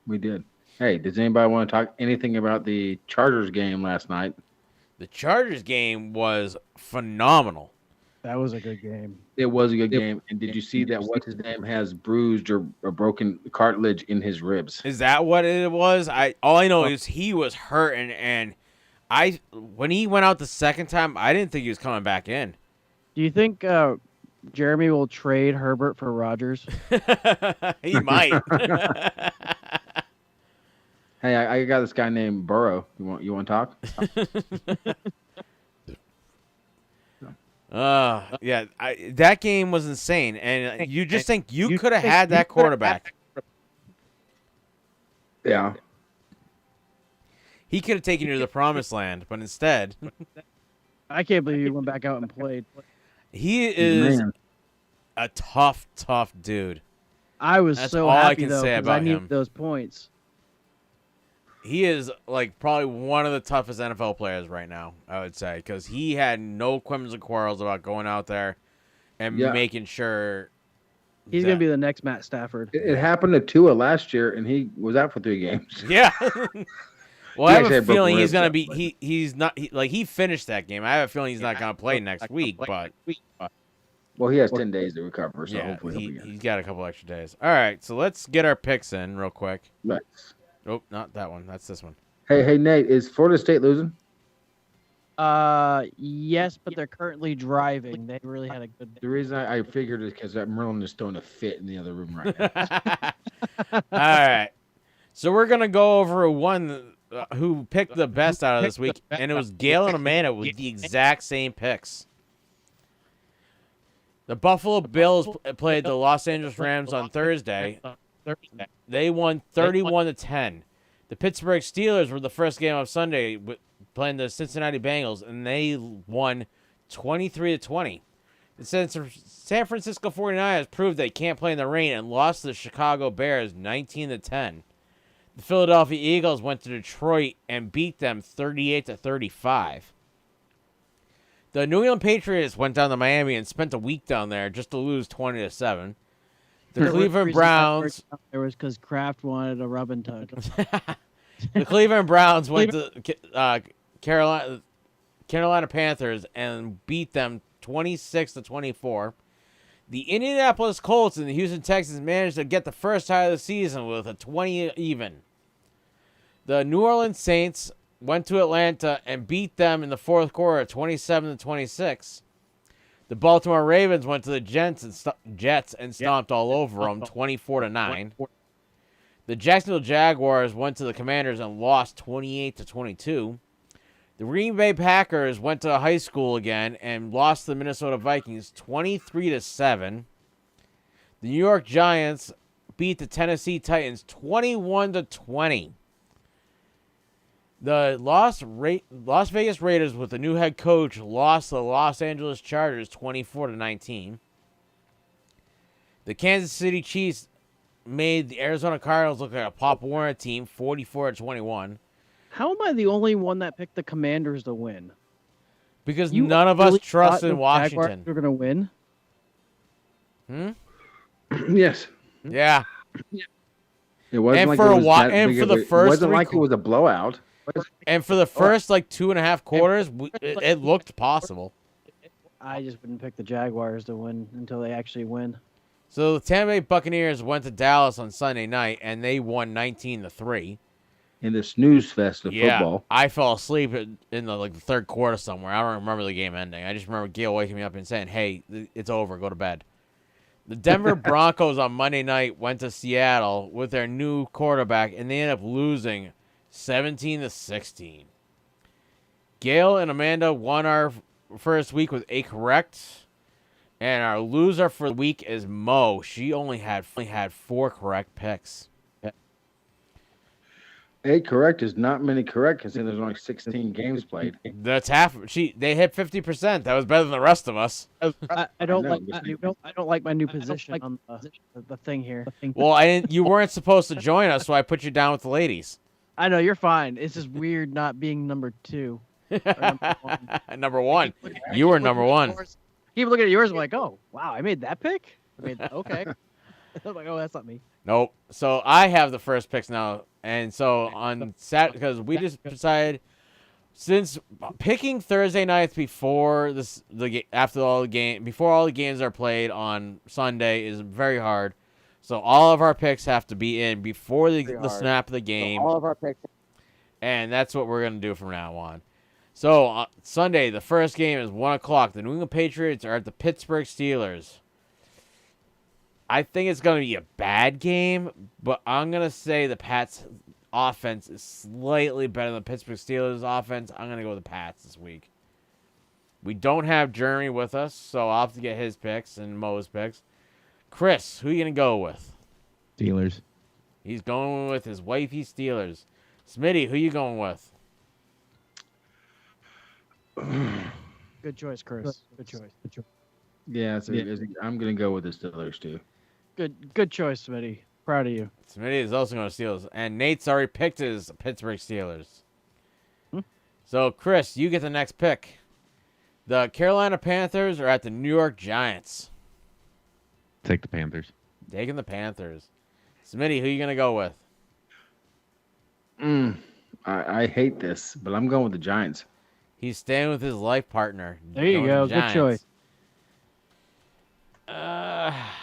We did. Hey, does anybody want to talk anything about the Chargers game last night? The Chargers game was phenomenal. That was a good game. It was a good game. And did you see that what's his name has bruised or broken cartilage in his ribs? Is that what it was? All I know is he was hurt, and when he went out the second time, I didn't think he was coming back in. Do you think Jeremy will trade Herbert for Rodgers? He might. Hey, I got this guy named Burrow. You want to talk? Yeah, that game was insane, and you just think you could have had that quarterback. Yeah. He could have taken you to the promised land, but instead, I can't believe he went back out and played. he is Man. a tough dude. I was That's so all I happy can though say because about I needed him. those points. He is like probably one of the toughest NFL players right now, I would say, because he had no quims and quarrels about going out there and Yeah. making sure He's gonna be the next Matt Stafford. It happened to Tua last year, and he was out for 3 games. Yeah. Well, I He have actually a had broken feeling he's ribs, gonna though, be he's not he finished that game. I have a feeling he's not gonna play next week, but Well, he has 10 days to recover, so yeah, hopefully he'll be good. he's got a couple extra days. All right, so let's get our picks in real quick. Right. Oh, not that one. That's this one. Hey, Nate, is Florida State losing? Yes, but they're currently driving. They really had a good day. The reason I figured is because Merlin is throwing a fit in the other room right now. All right, so we're gonna go over one who picked the best out of this week, and it was Gail and Amanda with the exact same picks. The Buffalo Bills played the Los Angeles Rams on Thursday. They won 31-10. The Pittsburgh Steelers were the first game of Sunday playing the Cincinnati Bengals, and they won 23-20. The San Francisco 49ers proved they can't play in the rain and lost to the Chicago Bears 19-10. The Philadelphia Eagles went to Detroit and beat them 38-35. The New England Patriots went down to Miami and spent a week down there just to lose 20-7. The Cleveland Browns. There was because Kraft wanted a rub and tug. The Cleveland Browns went to Carolina Panthers and beat them 26-24. The Indianapolis Colts and the Houston Texans managed to get the first tie of the season with a 20 even. The New Orleans Saints went to Atlanta and beat them in the fourth quarter, 27-26. The Baltimore Ravens went to the Jets and stomped all over them, 24-9. The Jacksonville Jaguars went to the Commanders and lost 28-22. The Green Bay Packers went to high school again and lost to the Minnesota Vikings 23-7. The New York Giants beat the Tennessee Titans 21-20. The Las Vegas Raiders with the new head coach lost to the Los Angeles Chargers 24-19. The Kansas City Chiefs made the Arizona Cardinals look like a Pop Warner team 44-21. How am I the only one that picked the Commanders to win? Because You none of really us trust thought in the Washington. Jaguars were gonna win. Yes. Yeah. It wasn't And like for it a was while- that and big for of the a- first It wasn't three like it was a blowout. And for the first 2.5 quarters, it looked possible. I just wouldn't pick the Jaguars to win until they actually win. So the Tampa Bay Buccaneers went to Dallas on Sunday night, and they won 19-3. In the snooze fest of football. I fell asleep in the third quarter somewhere. I don't remember the game ending. I just remember Gail waking me up and saying, "Hey, it's over. Go to bed." The Denver Broncos on Monday night went to Seattle with their new quarterback, and they ended up losing 17-16. Gail and Amanda won our first week with 8 correct, and our loser for the week is Mo. She only had 4 correct picks. 8 correct is not many correct considering there's only 16 games played. That's half. They hit 50%. That was better than the rest of us. I don't know, like but- I don't like my new position on the thing here. Well, I didn't. You weren't supposed to join us, so I put you down with the ladies. I know you're fine. It's just weird not being number 2. Or number 1. Number 1. You were number 1. Keep looking at yours. I'm like, oh wow, I made that pick. I mean, okay. I'm like, oh, that's not me. Nope. So I have the first picks now, and so on Saturday, because we just decided, since picking Thursday nights before before all the games are played on Sunday is very hard. So all of our picks have to be in before the snap of the game. All of our picks. And that's what we're going to do from now on. So Sunday, the first game is 1 o'clock. The New England Patriots are at the Pittsburgh Steelers. I think it's going to be a bad game, but I'm going to say the Pats' offense is slightly better than the Pittsburgh Steelers' offense. I'm going to go with the Pats this week. We don't have Jeremy with us, so I'll have to get his picks and Mo's picks. Chris, who are you going to go with? Steelers. He's going with his wifey Steelers. Smitty, who you going with? Good choice, Chris. Good choice. Yeah, I'm going to go with the Steelers too. Good choice, Smitty. Proud of you. Smitty is also going to Steelers, and Nate's already picked his Pittsburgh Steelers. So, Chris, you get the next pick. The Carolina Panthers are at the New York Giants. Take the Panthers. Taking the Panthers. Smitty, who you going to go with? I hate this, but I'm going with the Giants. He's staying with his life partner. There you Going with go. the Good choice. Giants.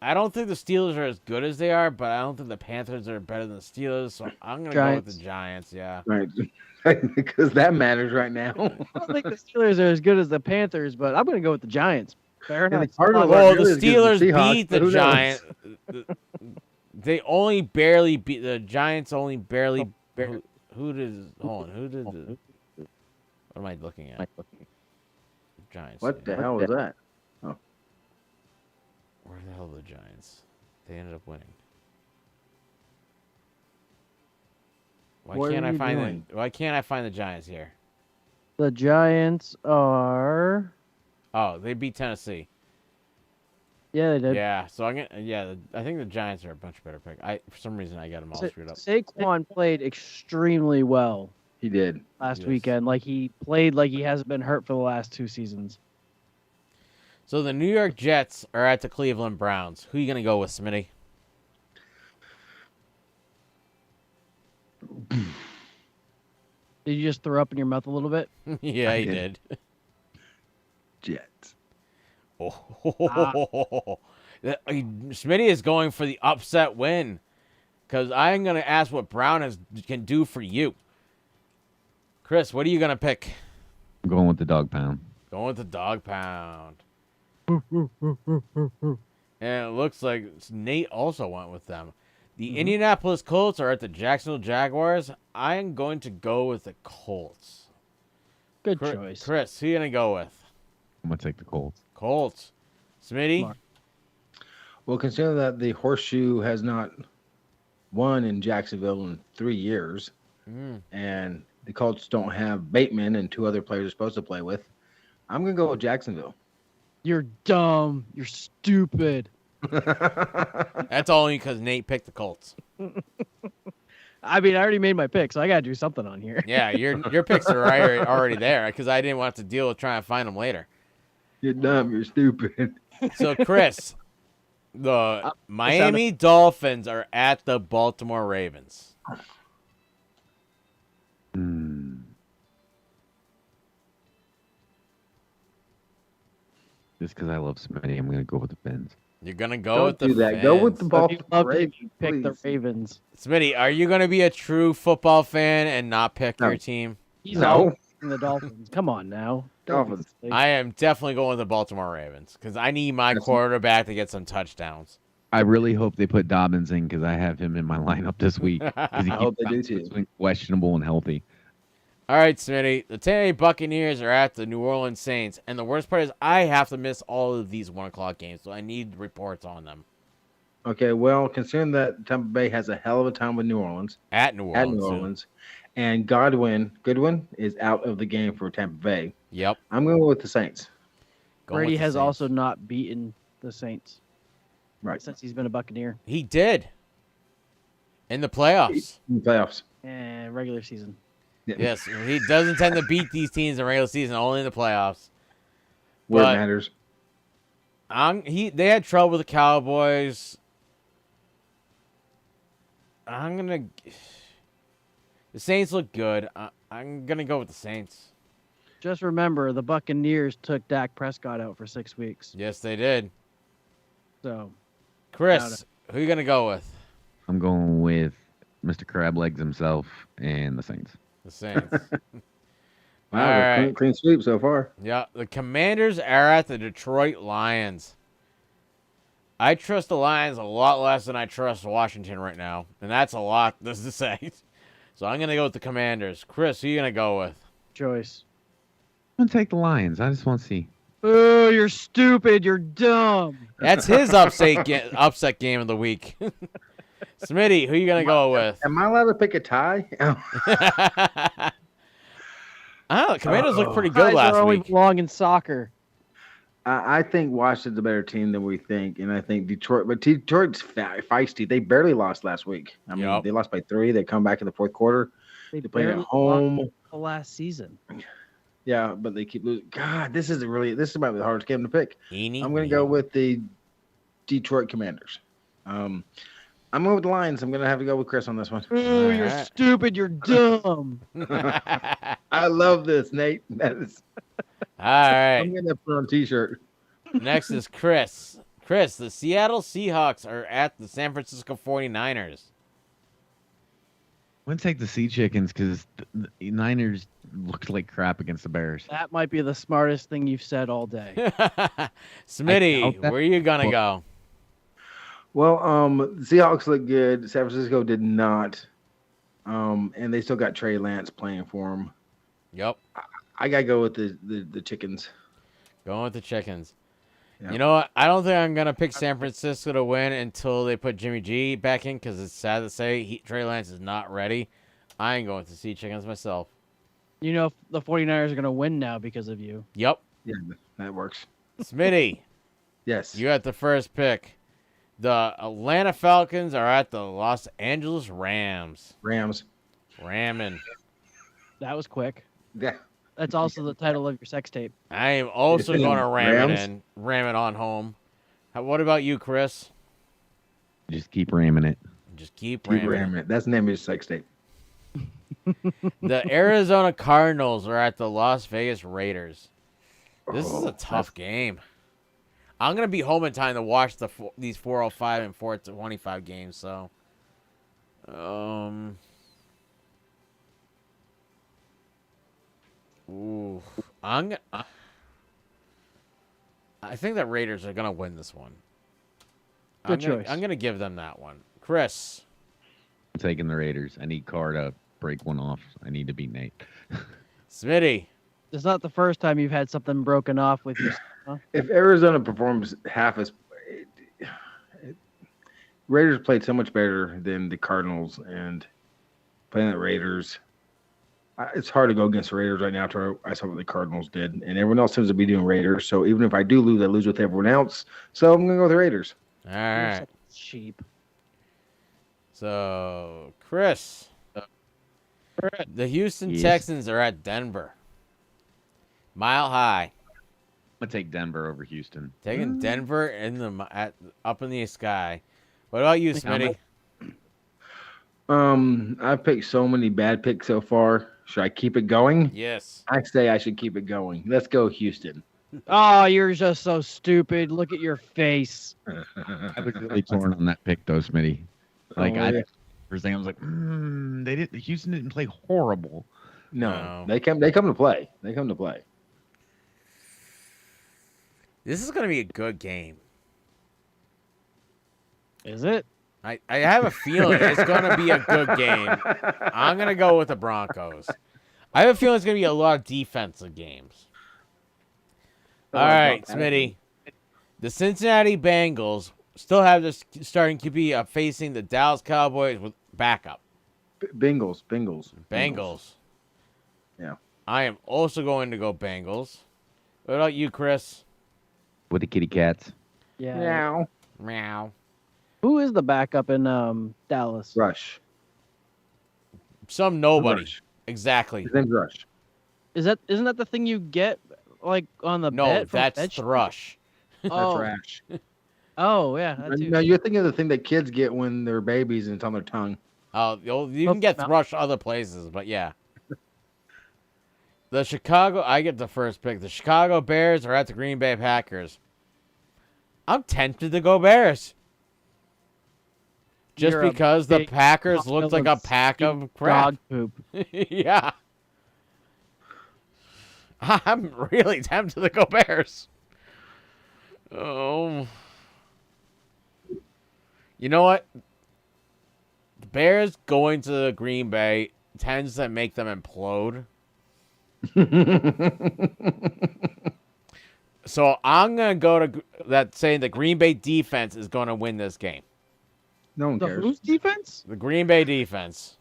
I don't think the Steelers are as good as they are, but I don't think the Panthers are better than the Steelers, so I'm going to go with the Giants, yeah. Right. Because that matters right now. I don't think the Steelers are as good as the Panthers, but I'm going to go with the Giants. Fair enough. Well, the Steelers beat the Giants. They only barely beat the Giants. Only barely. Who did? Hold on. Who did? What am I looking at? Giants. What the hell was that? Oh, Where the hell are the Giants? They ended up winning. What are you doing? Why can't I find the Giants here? The Giants are. Oh, they beat Tennessee. Yeah, they did. Yeah, so I think the Giants are a much better pick. For some reason I got them all screwed up. Saquon played extremely well he did. last weekend. Like he played like he hasn't been hurt for the last 2 seasons. So the New York Jets are at the Cleveland Browns. Who are you gonna go with, Smitty? Did you just throw up in your mouth a little bit? Yeah, he did. Jets. Oh, Smitty is going for the upset win because I'm going to ask what Brown can do for you. Chris, what are you going to pick? I'm going with the dog pound. Going with the dog pound. And it looks like Nate also went with them. The Indianapolis Colts are at the Jacksonville Jaguars. I'm going to go with the Colts. Good choice. Chris, who are you going to go with? I'm going to take the Colts. Colts. Smitty? Well, consider that the Horseshoe has not won in Jacksonville in 3 years, and the Colts don't have Bateman and 2 other players they're supposed to play with. I'm going to go with Jacksonville. You're dumb. You're stupid. That's only because Nate picked the Colts. I mean, I already made my pick, so I got to do something on here. Yeah, your picks are already there because I didn't want to deal with trying to find them later. You're dumb. You're stupid. So, Chris, the Miami Dolphins are at the Baltimore Ravens. Just because I love Smitty, I'm going to go with the Fins. You're going to go Don't with the do that. Fins. Go with the If you Baltimore love to Ravens. pick the please. Ravens. Smitty, are you going to be a true football fan and not pick your team? He's No. all in the Dolphins. Come on now. Dolphins. I am definitely going with the Baltimore Ravens because I need my quarterback to get some touchdowns. I really hope they put Dobbins in because I have him in my lineup this week. I hope they do too. Questionable and healthy. All right, Smitty. The Tampa Bay Buccaneers are at the New Orleans Saints, and the worst part is I have to miss all of these 1 o'clock games, so I need reports on them. Okay, well, considering that Tampa Bay has a hell of a time with New Orleans, At New Orleans. and Goodwin is out of the game for Tampa Bay. Yep. I'm going with the Saints. Going Brady with the has Saints. also not beaten the Saints Right. since he's been a Buccaneer He did. In the playoffs. In the playoffs. and regular season. Yes, he doesn't tend to beat these teams in regular season, only in the playoffs. Where But it matters. They had trouble with the Cowboys. The Saints look good. I'm gonna go with the Saints. Just remember, the Buccaneers took Dak Prescott out for 6 weeks. Yes, they did. So, Chris, who you gonna go with? I'm going with Mr. Crab Legs himself and the Saints. The Saints. Wow, All right. clean sweep so far. Yeah, the Commanders are at the Detroit Lions. I trust the Lions a lot less than I trust Washington right now, and that's a lot to say. So I'm gonna go with the Commanders. Chris, who you gonna go with? choice. I'm going to take the Lions. I just want to see. Oh, you're stupid. You're dumb. That's his upset game of the week. Smitty, who you gonna go with? Am I allowed to pick a tie? I don't know. Commanders looked pretty good Guys last are only week. belong in soccer. I think Washington's a better team than we think, and I think Detroit's feisty. They barely lost last week. I mean, Yep. they lost by 3. They come back in the fourth quarter. They They play at barely home. lost the last season. Yeah, but they keep losing. God, this is about the hardest game to pick. Eeny, I'm going to go with the Detroit Commanders. I'm going with the Lions. I'm going to have to go with Chris on this one. Oh, you're Alright. stupid. You're dumb. I love this, Nate. That is, All right. I'm going to put on a T-shirt. Next is Chris. Chris, the Seattle Seahawks are at the San Francisco 49ers. I'm going to take the Sea Chickens because the Niners looked like crap against the Bears. That might be the smartest thing you've said all day. Smitty, that. where you gonna go? Well, the Seahawks look good. San Francisco did not. And they still got Trey Lance playing for them. Yep. I got to go with the Chickens. Going with the Chickens. Yeah. You know what? I don't think I'm going to pick San Francisco to win until they put Jimmy G back in because it's sad to say Trey Lance is not ready. I ain't going to see Chickens myself. You know the 49ers are going to win now because of you. Yep. Yeah, that works. Smitty, Yes. you got the first pick. The Atlanta Falcons are at the Los Angeles Rams. Rams. Ramming. That was quick. Yeah. That's also the title of your sex tape. I am also going to Rams? ram it on home. What about you, Chris? Just keep ramming it. Just keep Keep ramming. ramming it. That's the name of his sex tape. The Arizona Cardinals are at the Las Vegas Raiders. This is a tough game. I'm gonna be home in time to watch these 405 and 425 games. So, ooh, I think that Raiders are gonna win this one. Good choice. I'm gonna give them that one. Chris. I'm taking the Raiders. I need Carr to break one off. I need to beat Nate. Smitty. It's not the first time you've had something broken off with you. Huh? If Arizona performs half as Raiders played so much better than the Cardinals, and playing the Raiders, it's hard to go against the Raiders right now after I saw what the Cardinals did, and everyone else seems to be doing Raiders. So even if I do lose, I lose with everyone else. So I'm gonna go with the Raiders. All right. Cheap. So Chris, the Houston Yes. Texans are at Denver. Mile High. I'm gonna take Denver over Houston. Taking Denver up in the sky. What about you, Smitty? I picked so many bad picks so far. Should I keep it going? Yes. I say I should keep it going. Let's go, Houston. Oh, you're just so stupid. Look at your face. I was really torn on that pick, though, Smitty. Like, first thing I was like, Houston didn't play horrible. No, they come to play. They come to play. This is going to be a good game. Is it? I have a feeling it's going to be a good game. I'm going to go with the Broncos. I have a feeling it's going to be a lot of defensive games. All right, Smitty. The Cincinnati Bengals still have this starting QB facing the Dallas Cowboys with backup. Bengals. Yeah. I am also going to go Bengals. What about you, Chris? With the kitty cats. Yeah. Meow. Who is the backup in Dallas? Rush. Some nobody. Rush. Exactly. His name's Rush. Isn't that the thing you get like on the No, bet from that's Bet- Thrush. Oh. That's Rash. Oh yeah. That too. No, you're thinking of the thing that kids get when they're babies and it's on their tongue. Oh, you can get Thrush other places, but yeah. I get the first pick. The Chicago Bears are at the Green Bay Packers. I'm tempted to go Bears. Just You're a because the big Packers looked like a pack of crap. Dog poop. Yeah. I'm really tempted to go Bears. Oh. You know what? The Bears going to Green Bay tends to make them implode. So I'm going to go to that saying the Green Bay defense is going to win this game. No one The cares. whose defense? The Green Bay defense.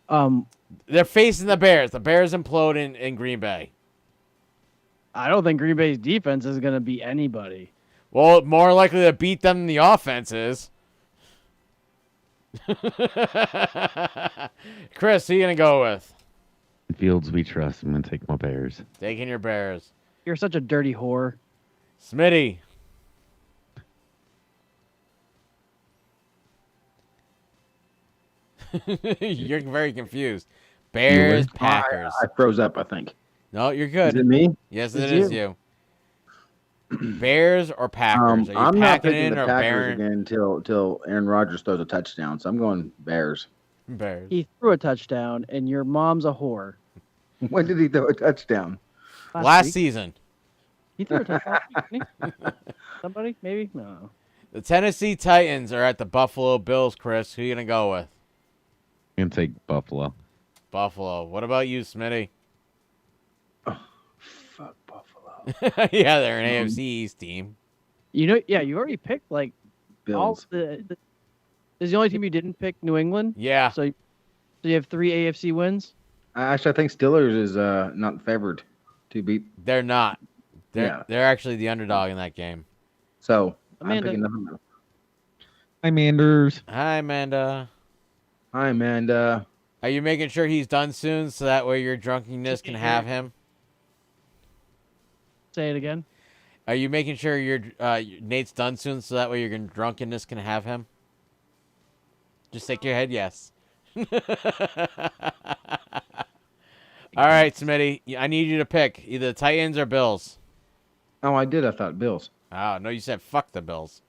They're facing the Bears. The Bears implode in Green Bay. I don't think Green Bay's defense is going to beat anybody. Well, more likely to beat them than the offense is. Chris, who you going to go with? Fields we trust. I'm going to take my Bears. Taking your Bears. You're such a dirty whore. Smitty. You're very confused. Bears, Packers. I froze up, I think. No, you're good. Is it me? Yes, It's it is you. Bears or Packers? Are you I'm not packing picking in the or Packers Bears? again until Aaron Rodgers throws a touchdown. So I'm going Bears. Bears. He threw a touchdown, and your mom's a whore. When did he throw a touchdown? Last week. season. He threw a touchdown. Didn't he? Somebody? Maybe? No. The Tennessee Titans are at the Buffalo Bills, Chris. Who you going to go with? I'm going to take Buffalo. Buffalo. What about you, Smitty? Fuck Buffalo. Yeah, they're an AFC East team. You know, yeah, you already picked like all Bills. the is the only team you didn't pick New England. Yeah. So you have 3 AFC wins. Actually, I think Steelers is not favored to beat. They're not. Yeah. They're actually the underdog in that game. So Amanda. I'm picking them. Hi, Manders. Hi, Amanda. Hi, Amanda. Are you making sure he's done soon so that way your drunkenness can have him? Say it again. Are you making sure your Nate's done soon so that way your drunkenness can have him? Just shake your head yes. All right, Smitty. I need you to pick either the Titans or Bills. Oh, I did. I thought Bills. Oh, no, you said fuck the Bills.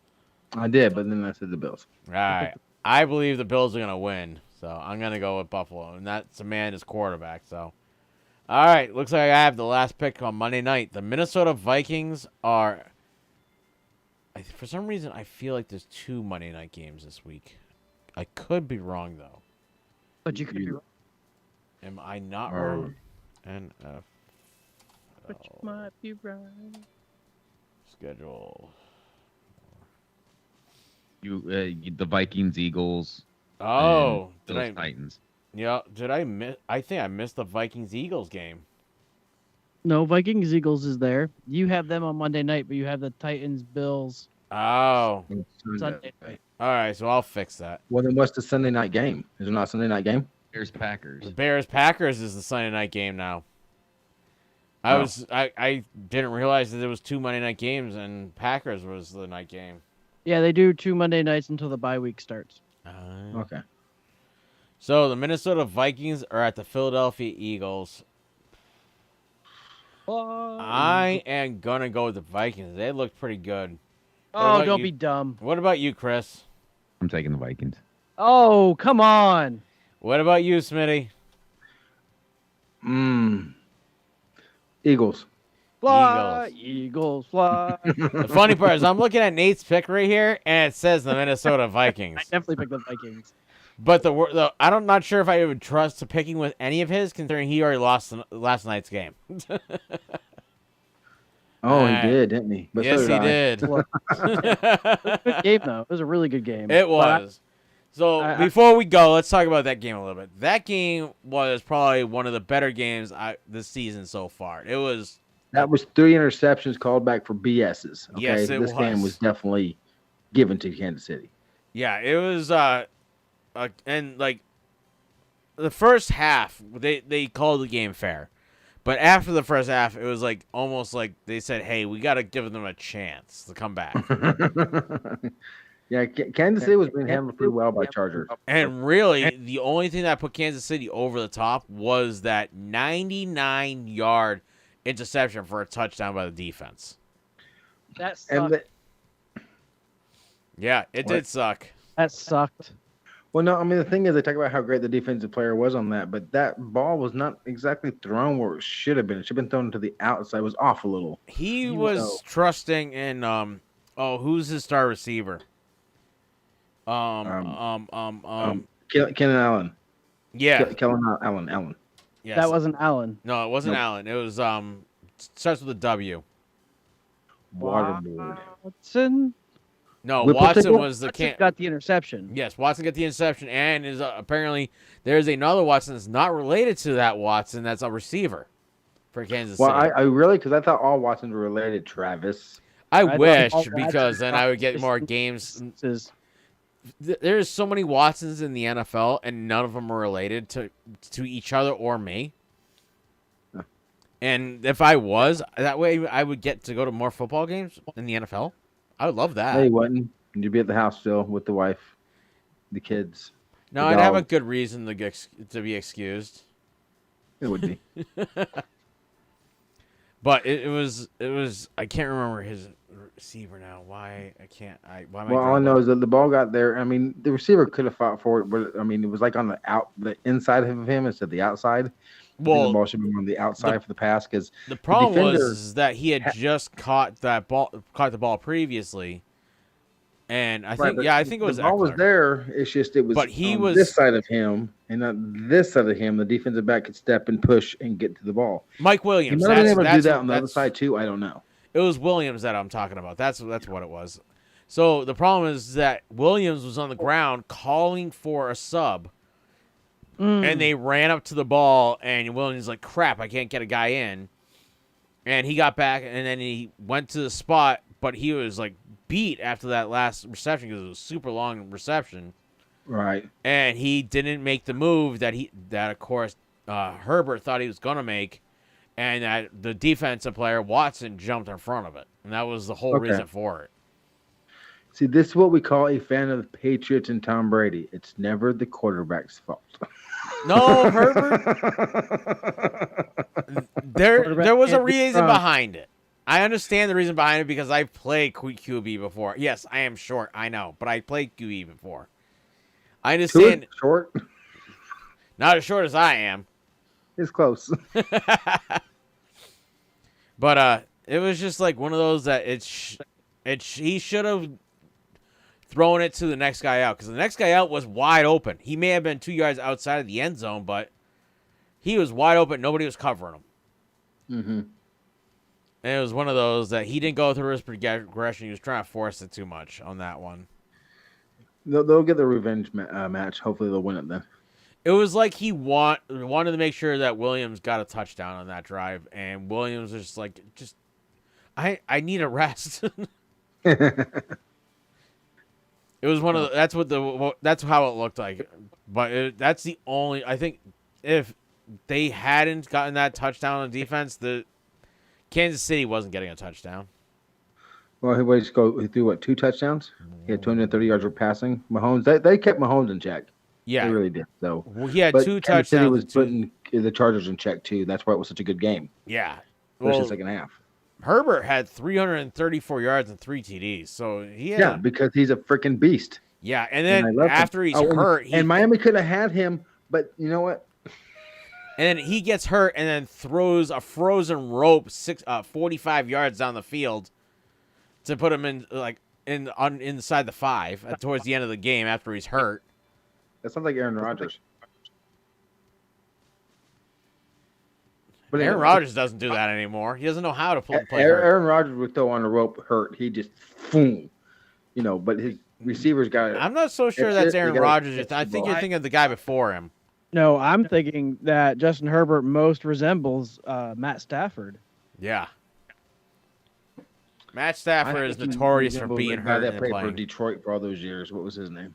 I did, but then I said the Bills. All right. I believe the Bills are going to win, so I'm going to go with Buffalo, and that's Amanda's quarterback. So, all right, looks like I have the last pick on Monday night. The Minnesota Vikings are, for some reason, I feel like there's 2 Monday night games this week. I could be wrong, though. But you could be wrong. Am I not wrong? NFL But you might be right. schedule. The Vikings, Eagles. Oh, and Bills, Titans. Yeah, did I miss? I think I missed the Vikings Eagles game. No, Vikings Eagles is there. You have them on Monday night, but you have the Titans Bills Oh, Sunday night. all right. So I'll fix that. Well, then what's the Sunday night game? Is there not a Sunday night game? Bears, Packers. The Bears Packers is the Sunday night game now. I didn't realize that there was 2 Monday night games and Packers was the night game. Yeah, they do 2 Monday nights until the bye week starts. Okay. So the Minnesota Vikings are at the Philadelphia Eagles. I am gonna go with the Vikings. They look pretty good. Oh, don't be dumb. What about you, Chris? I'm taking the Vikings. Oh, come on. What about you, Smitty? Eagles. Fly, Eagles, fly. The funny part is I'm looking at Nate's pick right here, and it says the Minnesota Vikings. I definitely picked the Vikings. But I'm not sure if I would trust picking with any of his, considering he already lost last night's game. Oh, he did, didn't he? But yes, so he did. did. It was a good game, though. It was a really good game. It was. So before we go, let's talk about that game a little bit. That game was probably one of the better games this season so far. It was. That was 3 interceptions called back for BSs. Okay? Yes, it this game was definitely given to Kansas City. Yeah, it was. And like the first half, they called the game fair, but after the first half, it was like almost like they said, "Hey, we got to give them a chance to come back." Yeah, Kansas City was being handled pretty well by Chargers. And really, the only thing that put Kansas City over the top was that 99-yard interception for a touchdown by the defense. That sucked. Yeah, it did suck. That sucked. Well, no, I mean, the thing is, they talk about how great the defensive player was on that, but that ball was not exactly thrown where it should have been. It should have been thrown to the outside. It was off a little. He was trusting in, who's his star receiver? Kellen Allen. Yeah. Kellen Allen. Yes. That wasn't Allen. No, it wasn't Allen. It was, starts with a W. Waterboard. Watson? No, Whipple Watson tickle? was the got the interception. Yes, Watson got the interception, and is apparently there's another Watson that's not related to that Watson that's a receiver for Kansas Well, City. I really, because I thought all Watsons were related. Travis. I wish, thought all because then I would get more games. There's so many Watsons in the NFL, and none of them are related to each other or me. And if I was, that way I would get to go to more football games in the NFL. I would love that. No, you wouldn't. You'd be at the house still with the wife, the kids. No, the I'd have a dog. good reason to be excused. It would be. But it was I can't remember his receiver now. Why I can't why am I Well, all I know is that the ball got there. I mean, the receiver could have fought for it, but I mean, it was like on the inside of him instead of the outside. Well, the ball should be on the outside for the pass because the problem was that he had just caught the ball previously, and I think I think it was the ball was Eckler. there. It's just it was. But he on was this side of him and not this side of him. The defensive back could step and push and get to the ball. Mike Williams. He might have been able to do that's- that on the other that's- side too. I don't know. It was Williams that I'm talking about. That's what it was. So the problem is that Williams was on the ground calling for a sub, and they ran up to the ball, and Williams was like, crap, I can't get a guy in. And he got back, and then he went to the spot, but he was like beat after that last reception because it was a super long reception. Right. And he didn't make the move that of course Herbert thought he was gonna make, and that the defensive player Watson jumped in front of it, and that was the whole reason for it. See, this is what we call a fan of the Patriots and Tom Brady. It's never the quarterback's fault. No, Herbert. There was a reason behind it. I understand the reason behind it because I've played QB before. Yes, I am short. I know, but I played QB before. I understand. Short? Not as short as I am. It's close. But it was just like one of those that he should have thrown it to the next guy out because the next guy out was wide open. He may have been 2 yards outside of the end zone, but he was wide open. Nobody was covering him. Mm-hmm. And it was one of those that he didn't go through his progression. He was trying to force it too much on that one. They'll get the revenge match. Hopefully they'll win it then. It was like he wanted to make sure that Williams got a touchdown on that drive, and Williams was just like, I need a rest. It was one of the, that's how it looked like, but that's the only. I think if they hadn't gotten that touchdown on defense, the Kansas City wasn't getting a touchdown. Well, he threw what, 2 touchdowns? He had 230 yards of passing. Mahomes, they kept Mahomes in check. Yeah, they really did. So he had 2 Kansas City touchdowns. was putting the Chargers in check too. That's why it was such a good game. Yeah, Especially the second half. Herbert had 334 yards and 3 TDs, so he had because he's a freaking beast. Yeah, and then after he's hurt, and Miami could have had him, but you know what? And then he gets hurt and then throws a frozen rope 45 yards down the field to put him in inside the 5 towards the end of the game after he's hurt. That sounds like Aaron Rodgers. But Aaron Rodgers doesn't do that anymore. He doesn't know how to play. Aaron Rodgers would throw on a rope hurt. He just boom, but his receivers got it. I'm not so sure that's Aaron Rodgers. I think you're thinking of the guy before him. No, I'm thinking that Justin Herbert most resembles Matt Stafford. Yeah. Matt Stafford is notorious for being hurt that played and for Detroit for all those years. What was his name?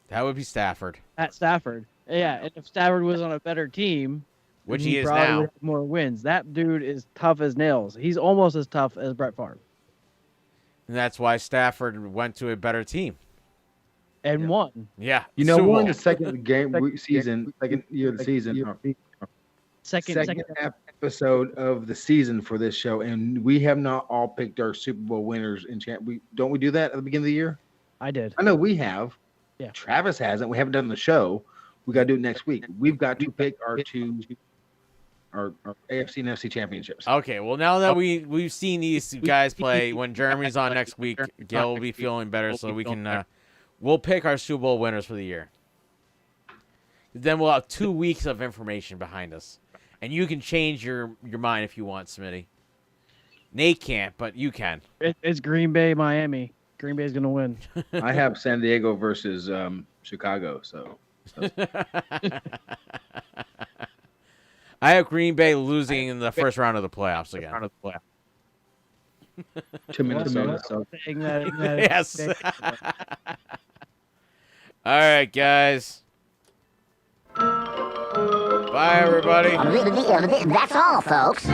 That would be Stafford. Matt Stafford. Yeah, and if Stafford was on a better team, which he is probably now, would have more wins. That dude is tough as nails. He's almost as tough as Brett Favre. And that's why Stafford went to a better team. And won. Yeah. We're in the second year of the season. Second episode of the season for this show, and we have not all picked our Super Bowl winners in champ. Don't we do that at the beginning of the year? I did. I know we have. Yeah. Travis hasn't. We haven't done the show. We got to do it next week. We've got to pick our AFC and NFC championships. Okay, well now that we've seen these guys play, when Jeremy's on next week, Gil will be feeling better, so we can we'll pick our Super Bowl winners for the year. Then we'll have 2 weeks of information behind us, and you can change your mind if you want, Smitty. Nate can't, but you can. It's Green Bay, Miami. Green Bay's gonna win. I have San Diego versus Chicago, so. I have Green Bay losing in the first round of the playoffs again. To Minnesota. Yes. All right, guys. Bye, everybody. That's all, folks.